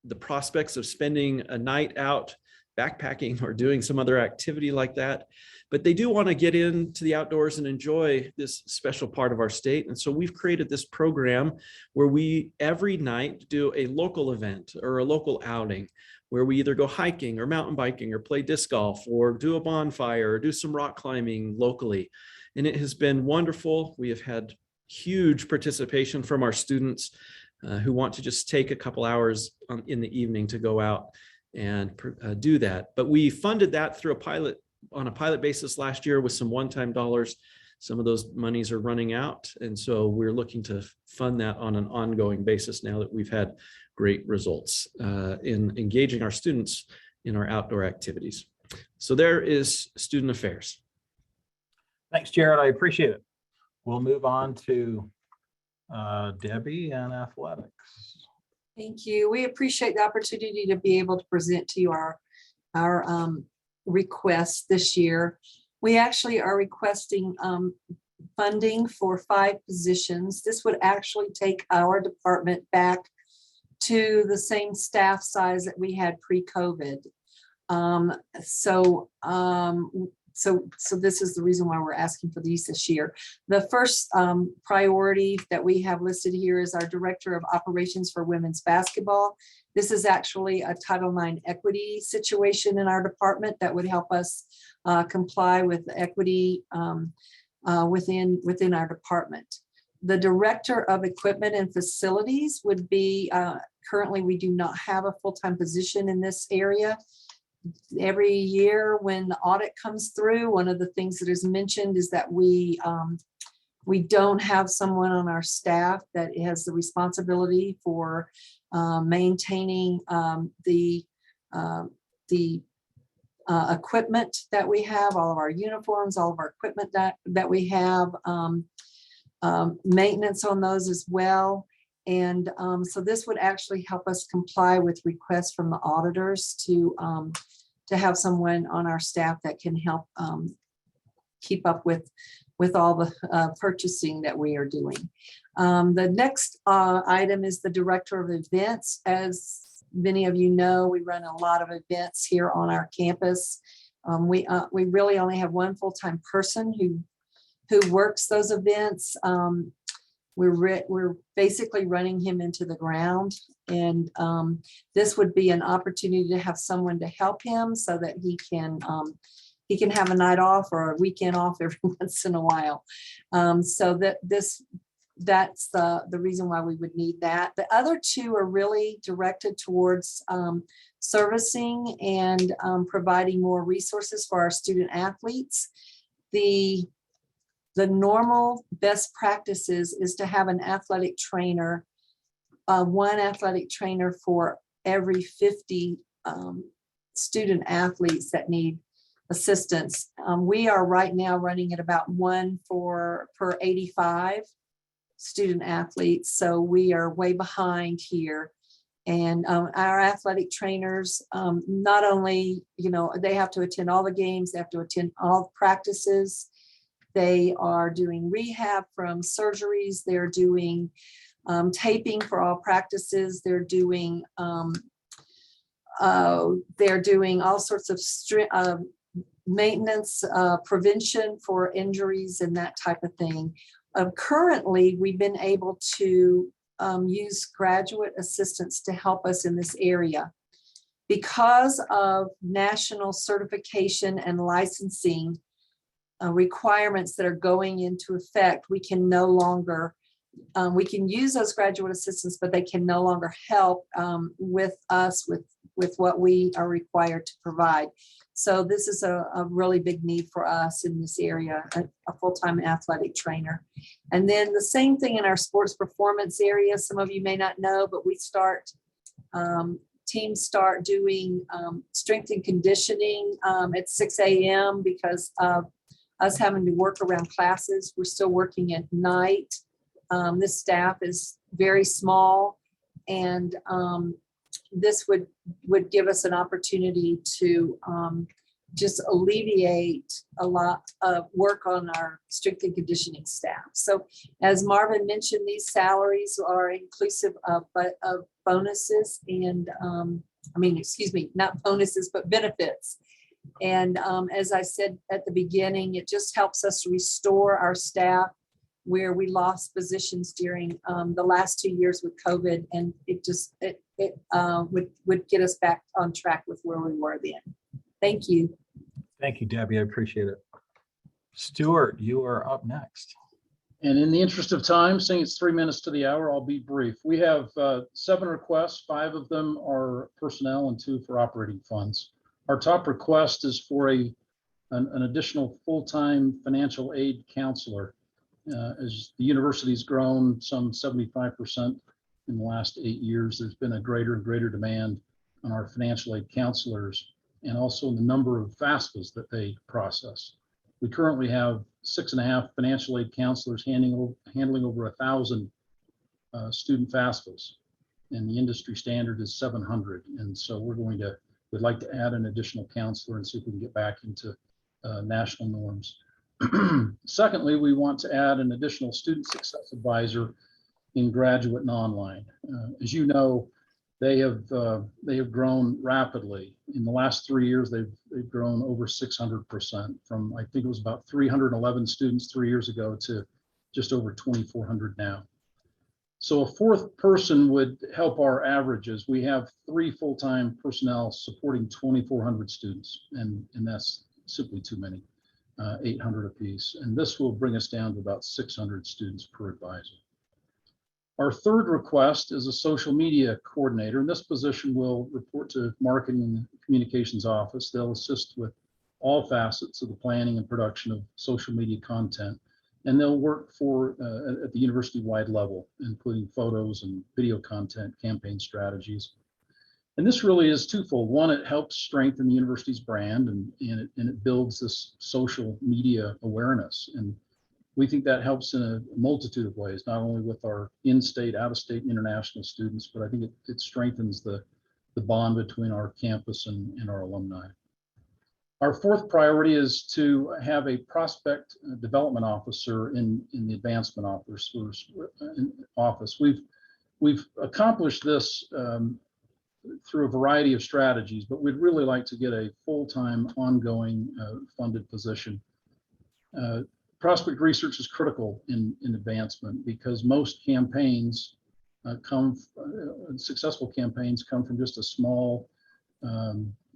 the prospects of spending a night out backpacking or doing some other activity like that, but they do want to get into the outdoors and enjoy this special part of our state. And so we've created this program where we every night do a local event or a local outing, where we either go hiking or mountain biking or play disc golf or do a bonfire or do some rock climbing locally. And it has been wonderful. We have had huge participation from our students who want to just take a couple hours in the evening to go out and do that. But we funded that through on a pilot basis last year with some one-time dollars. Some of those monies are running out. And so we're looking to fund that on an ongoing basis now that we've had great results in engaging our students in our outdoor activities. So there is student affairs. Thanks, Jared. I appreciate it. We'll move on to Debbie and athletics. Thank you. We appreciate the opportunity to be able to present to you our requests this year. We actually are requesting funding for 5 positions. This would actually take our department back to the same staff size that we had pre-COVID. So this is the reason why we're asking for these this year. The first priority that we have listed here is our Director of Operations for Women's Basketball. This is actually a Title IX equity situation in our department that would help us comply with equity within our department. The Director of Equipment and Facilities would be, currently we do not have a full-time position in this area. Every year when the audit comes through, one of the things that is mentioned is that we don't have someone on our staff that has the responsibility for maintaining the equipment that we have, all of our uniforms, all of our equipment that we have. maintenance on those as well. And so this would actually help us comply with requests from the auditors to have someone on our staff that can help keep up with all the purchasing that we are doing. The next item is the director of events. As many of you know, we run a lot of events here on our campus. We really only have one full-time person who works those events. We're basically running him into the ground, and this would be an opportunity to have someone to help him so that he can have a night off or a weekend off every once in a while. So that's the reason why we would need that. The other two are really directed towards servicing and providing more resources for our student athletes. The normal best practices is to have an athletic trainer, one athletic trainer for every 50 student athletes that need assistance. We are right now running at about one per 85 student athletes. So we are way behind here. And our athletic trainers, not only, they have to attend all the games, they have to attend all practices. They are doing rehab from surgeries. They're doing taping for all practices. They're doing all sorts of maintenance, prevention for injuries and that type of thing. Currently, we've been able to use graduate assistants to help us in this area. Because of national certification and licensing requirements that are going into effect, we can no longer, we can use those graduate assistants, but they can no longer help with us with what we are required to provide. So this is a really big need for us in this area, a full-time athletic trainer. And then the same thing in our sports performance area. Some of you may not know, but teams start doing strength and conditioning at 6 a.m. because of us having to work around classes. We're still working at night. This staff is very small, and this would give us an opportunity to just alleviate a lot of work on our strength and conditioning staff. So as Marvin mentioned, these salaries are inclusive of bonuses and not bonuses, but benefits. And as I said at the beginning, it just helps us to restore our staff where we lost positions during the last 2 years with COVID, and it would get us back on track with where we were then. Thank you. Thank you, Debbie. I appreciate it. Stuart, you are up next. And in the interest of time, saying it's 3 minutes to the hour, I'll be brief. We have 7 requests. 5 of them are personnel and 2 for operating funds. Our top request is for an additional full-time financial aid counselor. As the university's grown some 75% in the last 8 years, there's been a greater and greater demand on our financial aid counselors and also the number of FAFSAs that they process. We currently have 6.5 financial aid counselors handling over 1,000 student FAFSAs, and the industry standard is 700. And so we'd like to add an additional counselor and see if we can get back into national norms. Secondly, we want to add an additional student success advisor in graduate and online. As you know, they have grown rapidly. In the last 3 years, they've grown over 600% from, I think it was about 311 students 3 years ago to just over 2,400 now. So a 4th person would help our averages. We have 3 full-time personnel supporting 2,400 students, and that's simply too many, 800 apiece. And this will bring us down to about 600 students per advisor. Our 3rd request is a social media coordinator, and this position will report to marketing and communications office. They'll assist with all facets of the planning and production of social media content, and they'll work at the university-wide level, including photos and video content, campaign strategies. And this really is twofold. One, it helps strengthen the university's brand, and it builds this social media awareness. And We think that helps in a multitude of ways, not only with our in-state, out-of-state, and international students, but I think it strengthens the bond between our campus and our alumni. Our fourth priority is to have a prospect development officer in the advancement office. We've accomplished this through a variety of strategies, but we'd really like to get a full-time, ongoing, funded position. Prospect research is critical in advancement because most campaigns successful campaigns come from just a small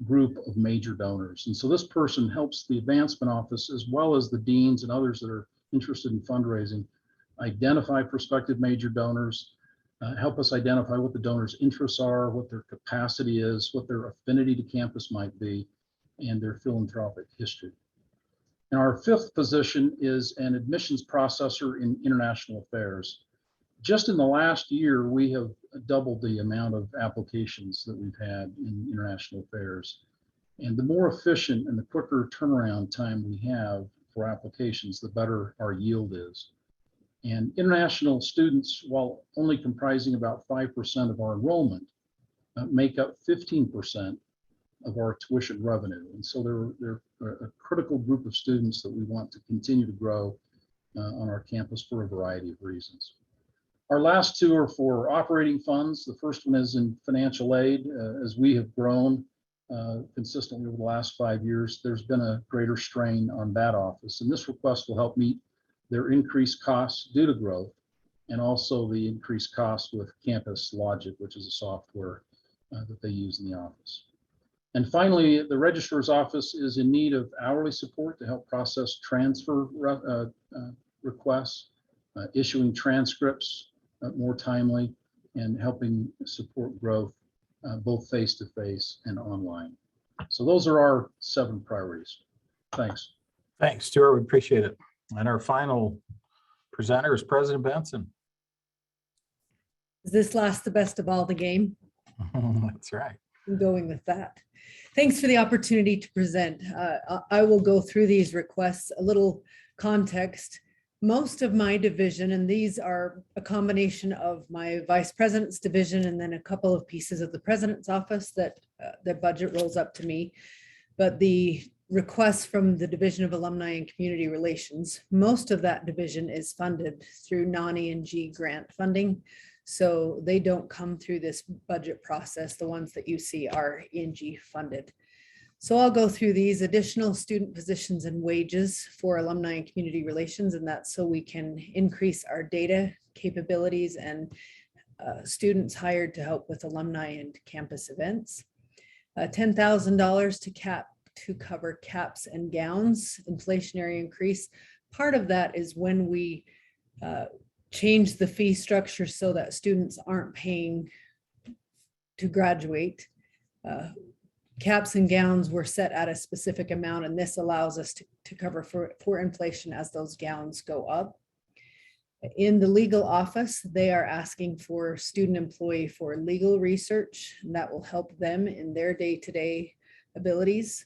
group of major donors. And so this person helps the advancement office, as well as the deans and others that are interested in fundraising, identify prospective major donors, help us identify what the donors' interests are, what their capacity is, what their affinity to campus might be, and their philanthropic history. And our fifth position is an admissions processor in international affairs. Just in the last year, we have doubled the amount of applications that we've had in international affairs. And the more efficient and the quicker turnaround time we have for applications, the better our yield is. And international students, while only comprising about 5% of our enrollment, make up 15% of our tuition revenue. And so they're a critical group of students that we want to continue to grow on our campus for a variety of reasons. Our last two are for operating funds. The first one is in financial aid. As we have grown consistently over the last 5 years, there's been a greater strain on that office. And this request will help meet their increased costs due to growth, and also the increased costs with Campus Logic, which is a software that they use in the office. And finally, the registrar's office is in need of hourly support to help process transfer requests, issuing transcripts more timely, and helping support growth both face-to-face and online. So those are our 7 priorities. Thanks. Thanks, Stuart. We appreciate it. And our final presenter is President Benson. Is this last the best of all the game? That's right. I'm going with that. Thanks for the opportunity to present. I will go through these requests, a little context. Most of my division, and these are a combination of my vice president's division and then a couple of pieces of the president's office that their budget rolls up to me. But the requests from the Division of Alumni and Community Relations, most of that division is funded through non-E&G grant funding. So they don't come through this budget process. The ones that you see are E&G funded. So I'll go through these additional student positions and wages for alumni and community relations, and that's so we can increase our data capabilities and students hired to help with alumni and campus events. $10,000 to cover caps and gowns, inflationary increase. Part of that is when we change the fee structure so that students aren't paying to graduate. Caps and gowns were set at a specific amount, and this allows us to cover for inflation as those gowns go up. In the legal office, they are asking for student employee for legal research, and that will help them in their day-to-day abilities.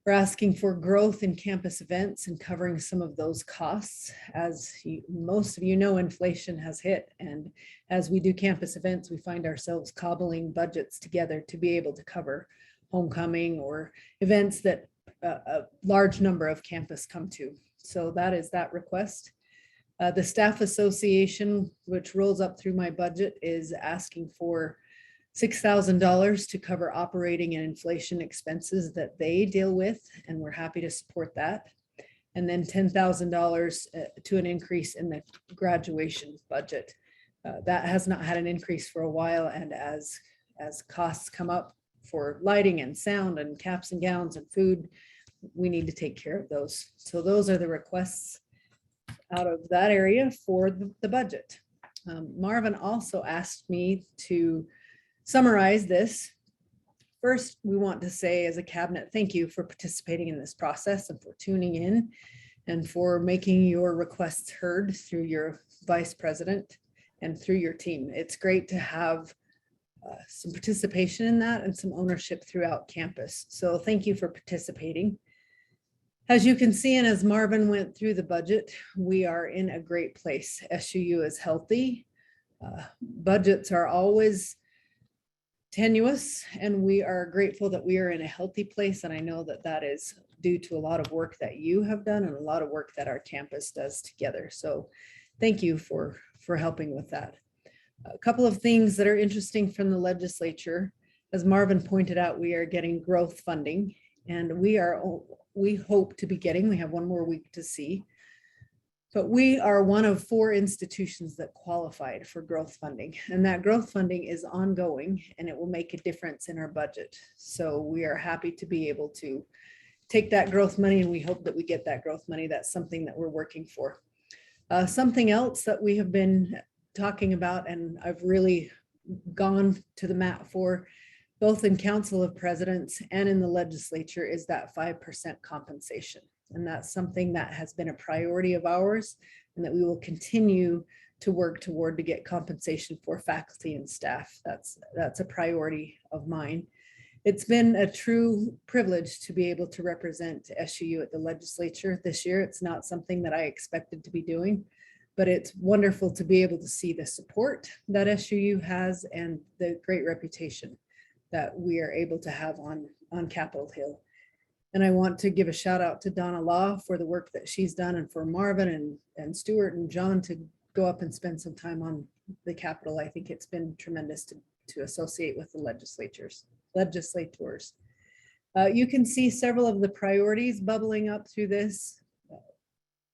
We're asking for growth in campus events and covering some of those costs. As most of you know, inflation has hit, and as we do campus events, we find ourselves cobbling budgets together to be able to cover homecoming or events that a large number of campus come to. So that is that request. The Staff Association, which rolls up through my budget, is asking for $6,000 to cover operating and inflation expenses that they deal with, and we're happy to support that. And then $10,000 to an increase in the graduation budget. That has not had an increase for a while, and as costs come up for lighting and sound and caps and gowns and food, we need to take care of those. So those are the requests out of that area for the budget. Marvin also asked me to summarize this. First, we want to say as a cabinet, thank you for participating in this process and for tuning in and for making your requests heard through your vice president and through your team. It's great to have some participation in that and some ownership throughout campus. So thank you for participating. As you can see, and as Marvin went through the budget, we are in a great place. SUU is healthy. Budgets are always tenuous, and we are grateful that we are in a healthy place. And I know that that is due to a lot of work that you have done and a lot of work that our campus does together. So thank you for helping with that. A couple of things that are interesting from the legislature. As Marvin pointed out, we are getting growth funding, and we hope to be getting, we have one more week to see, but we are one of 4 institutions that qualified for growth funding, and that growth funding is ongoing and it will make a difference in our budget. So we are happy to be able to take that growth money, and we hope that we get that growth money. That's something that we're working for. Something else that we have been talking about, and I've really gone to the mat for, both in Council of Presidents and in the legislature, is that 5% compensation. And that's something that has been a priority of ours, and that we will continue to work toward to get compensation for faculty and staff. That's a priority of mine. It's been a true privilege to be able to represent SUU at the legislature this year. It's not something that I expected to be doing, but it's wonderful to be able to see the support that SUU has and the great reputation that we are able to have on Capitol Hill. And I want to give a shout out to Donna Law for the work that she's done, and for Marvin and Stuart and John to go up and spend some time on the Capitol. I think it's been tremendous to associate with the legislators. You can see several of the priorities bubbling up through this.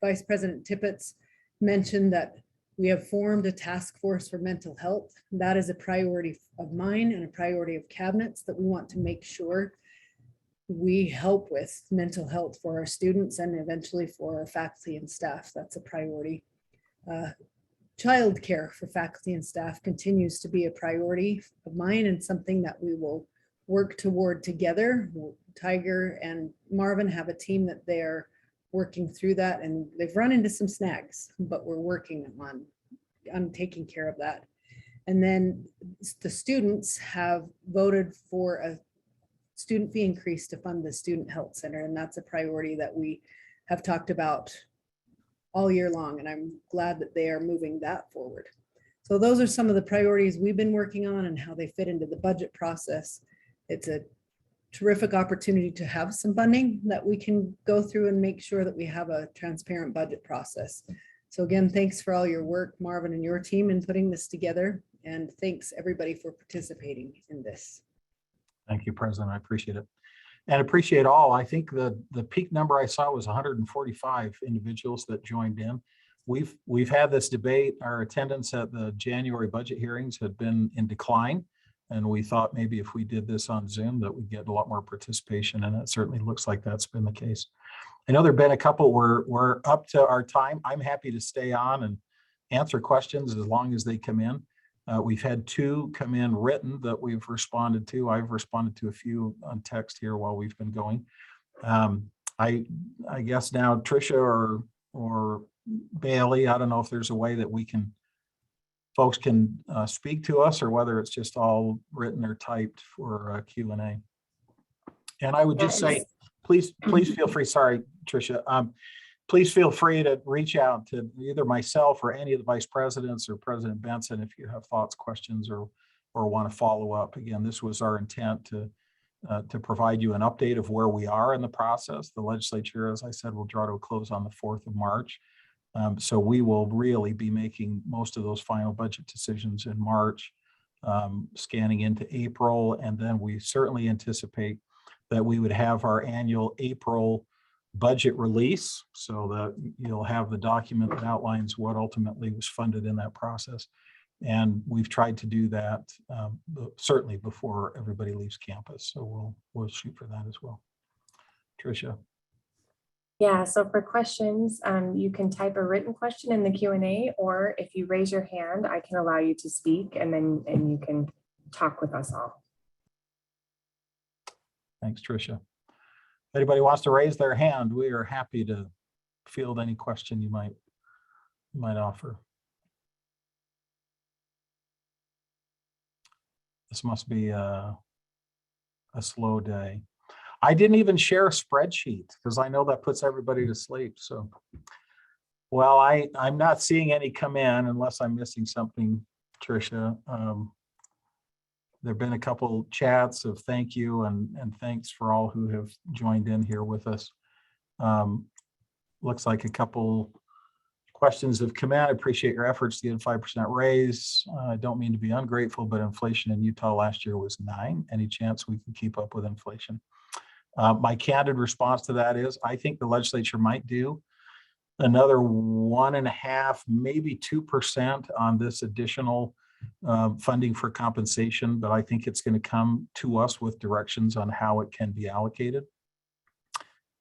Vice President Tippett mentioned that we have formed a task force for mental health. That is a priority of mine and a priority of cabinets, that we want to make sure we help with mental health for our students and eventually for our faculty and staff. That's a priority. Childcare for faculty and staff continues to be a priority of mine, and something that we will work toward together. Tiger and Marvin have a team that they're working through that, and they've run into some snags, but we're working on taking care of that. And then the students have voted for a student fee increase to fund the Student Health Center, and that's a priority that we have talked about all year long, and I'm glad that they are moving that forward. So those are some of the priorities we've been working on and how they fit into the budget process. It's a terrific opportunity to have some funding that we can go through and make sure that we have a transparent budget process. So again, thanks for all your work, Marvin, and your team in putting this together. And thanks everybody for participating in this. Thank you, President. I appreciate it. And appreciate all. I think the peak number I saw was 145 individuals that joined in. We've had this debate. Our attendance at the January budget hearings had been in decline. And we thought maybe if we did this on Zoom that we'd get a lot more participation. And it certainly looks like that's been the case. I know there've been a couple we're up to our time. I'm happy to stay on and answer questions as long as they come in. We've had 2 come in written that we've responded to. I've responded to a few on text here while we've been going. I guess now Tricia or Bailey, I don't know if there's a way that folks can speak to us, or whether it's just all written or typed for Q&A. And I would just say, please feel free. Sorry, Tricia. Please feel free to reach out to either myself or any of the vice presidents or President Benson if you have thoughts, questions, or want to follow up. Again, this was our intent to provide you an update of where we are in the process. The legislature, as I said, will draw to a close on the 4th of March. So we will really be making most of those final budget decisions in March, scanning into April. And then we certainly anticipate that we would have our annual April budget release, so that you'll have the document that outlines what ultimately was funded in that process. And we've tried to do that certainly before everybody leaves campus. So we'll shoot for that as well. Tricia. Yeah, so for questions, you can type a written question in the Q&A, or if you raise your hand, I can allow you to speak, and you can talk with us all. Thanks, Tricia. If anybody wants to raise their hand, we are happy to field any question you might offer. This must be a slow day. I didn't even share a spreadsheet because I know that puts everybody to sleep. So, well, I'm not seeing any come in unless I'm missing something, Tricia. There've been a couple chats of thank you and thanks for all who have joined in here with us. Looks like a couple questions have come in. I appreciate your efforts to get a 5% raise. I don't mean to be ungrateful, but inflation in Utah last year was 9%. Any chance we can keep up with inflation? My candid response to that is I think the legislature might do another 1.5%, maybe 2% on this additional funding for compensation, but I think it's going to come to us with directions on how it can be allocated.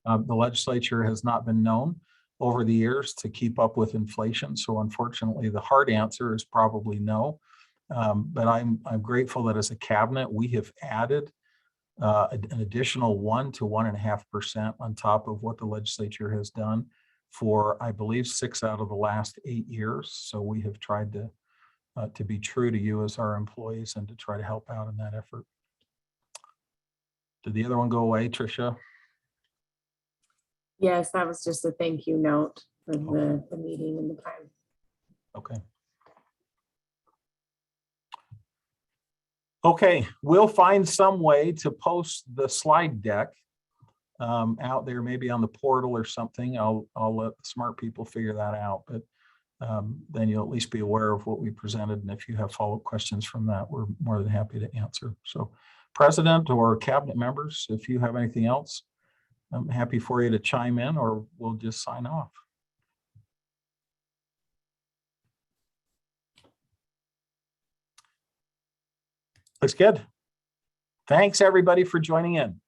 The legislature has not been known over the years to keep up with inflation. So unfortunately, the hard answer is probably no. But I'm grateful that as a cabinet, we have added an additional 1 to 1.5% on top of what the legislature has done for, I believe, 6 out of the last 8 years. So we have tried to be true to you as our employees and to try to help out in that effort. Did the other one go away, Tricia? Yes, that was just a thank you note for the meeting and the time. Okay. Okay, we'll find some way to post the slide deck out there, maybe on the portal or something. I'll let the smart people figure that out, but then you'll at least be aware of what we presented. And if you have follow-up questions from that, we're more than happy to answer. So President or cabinet members, if you have anything else, I'm happy for you to chime in, or we'll just sign off. Looks good. Thanks everybody for joining in.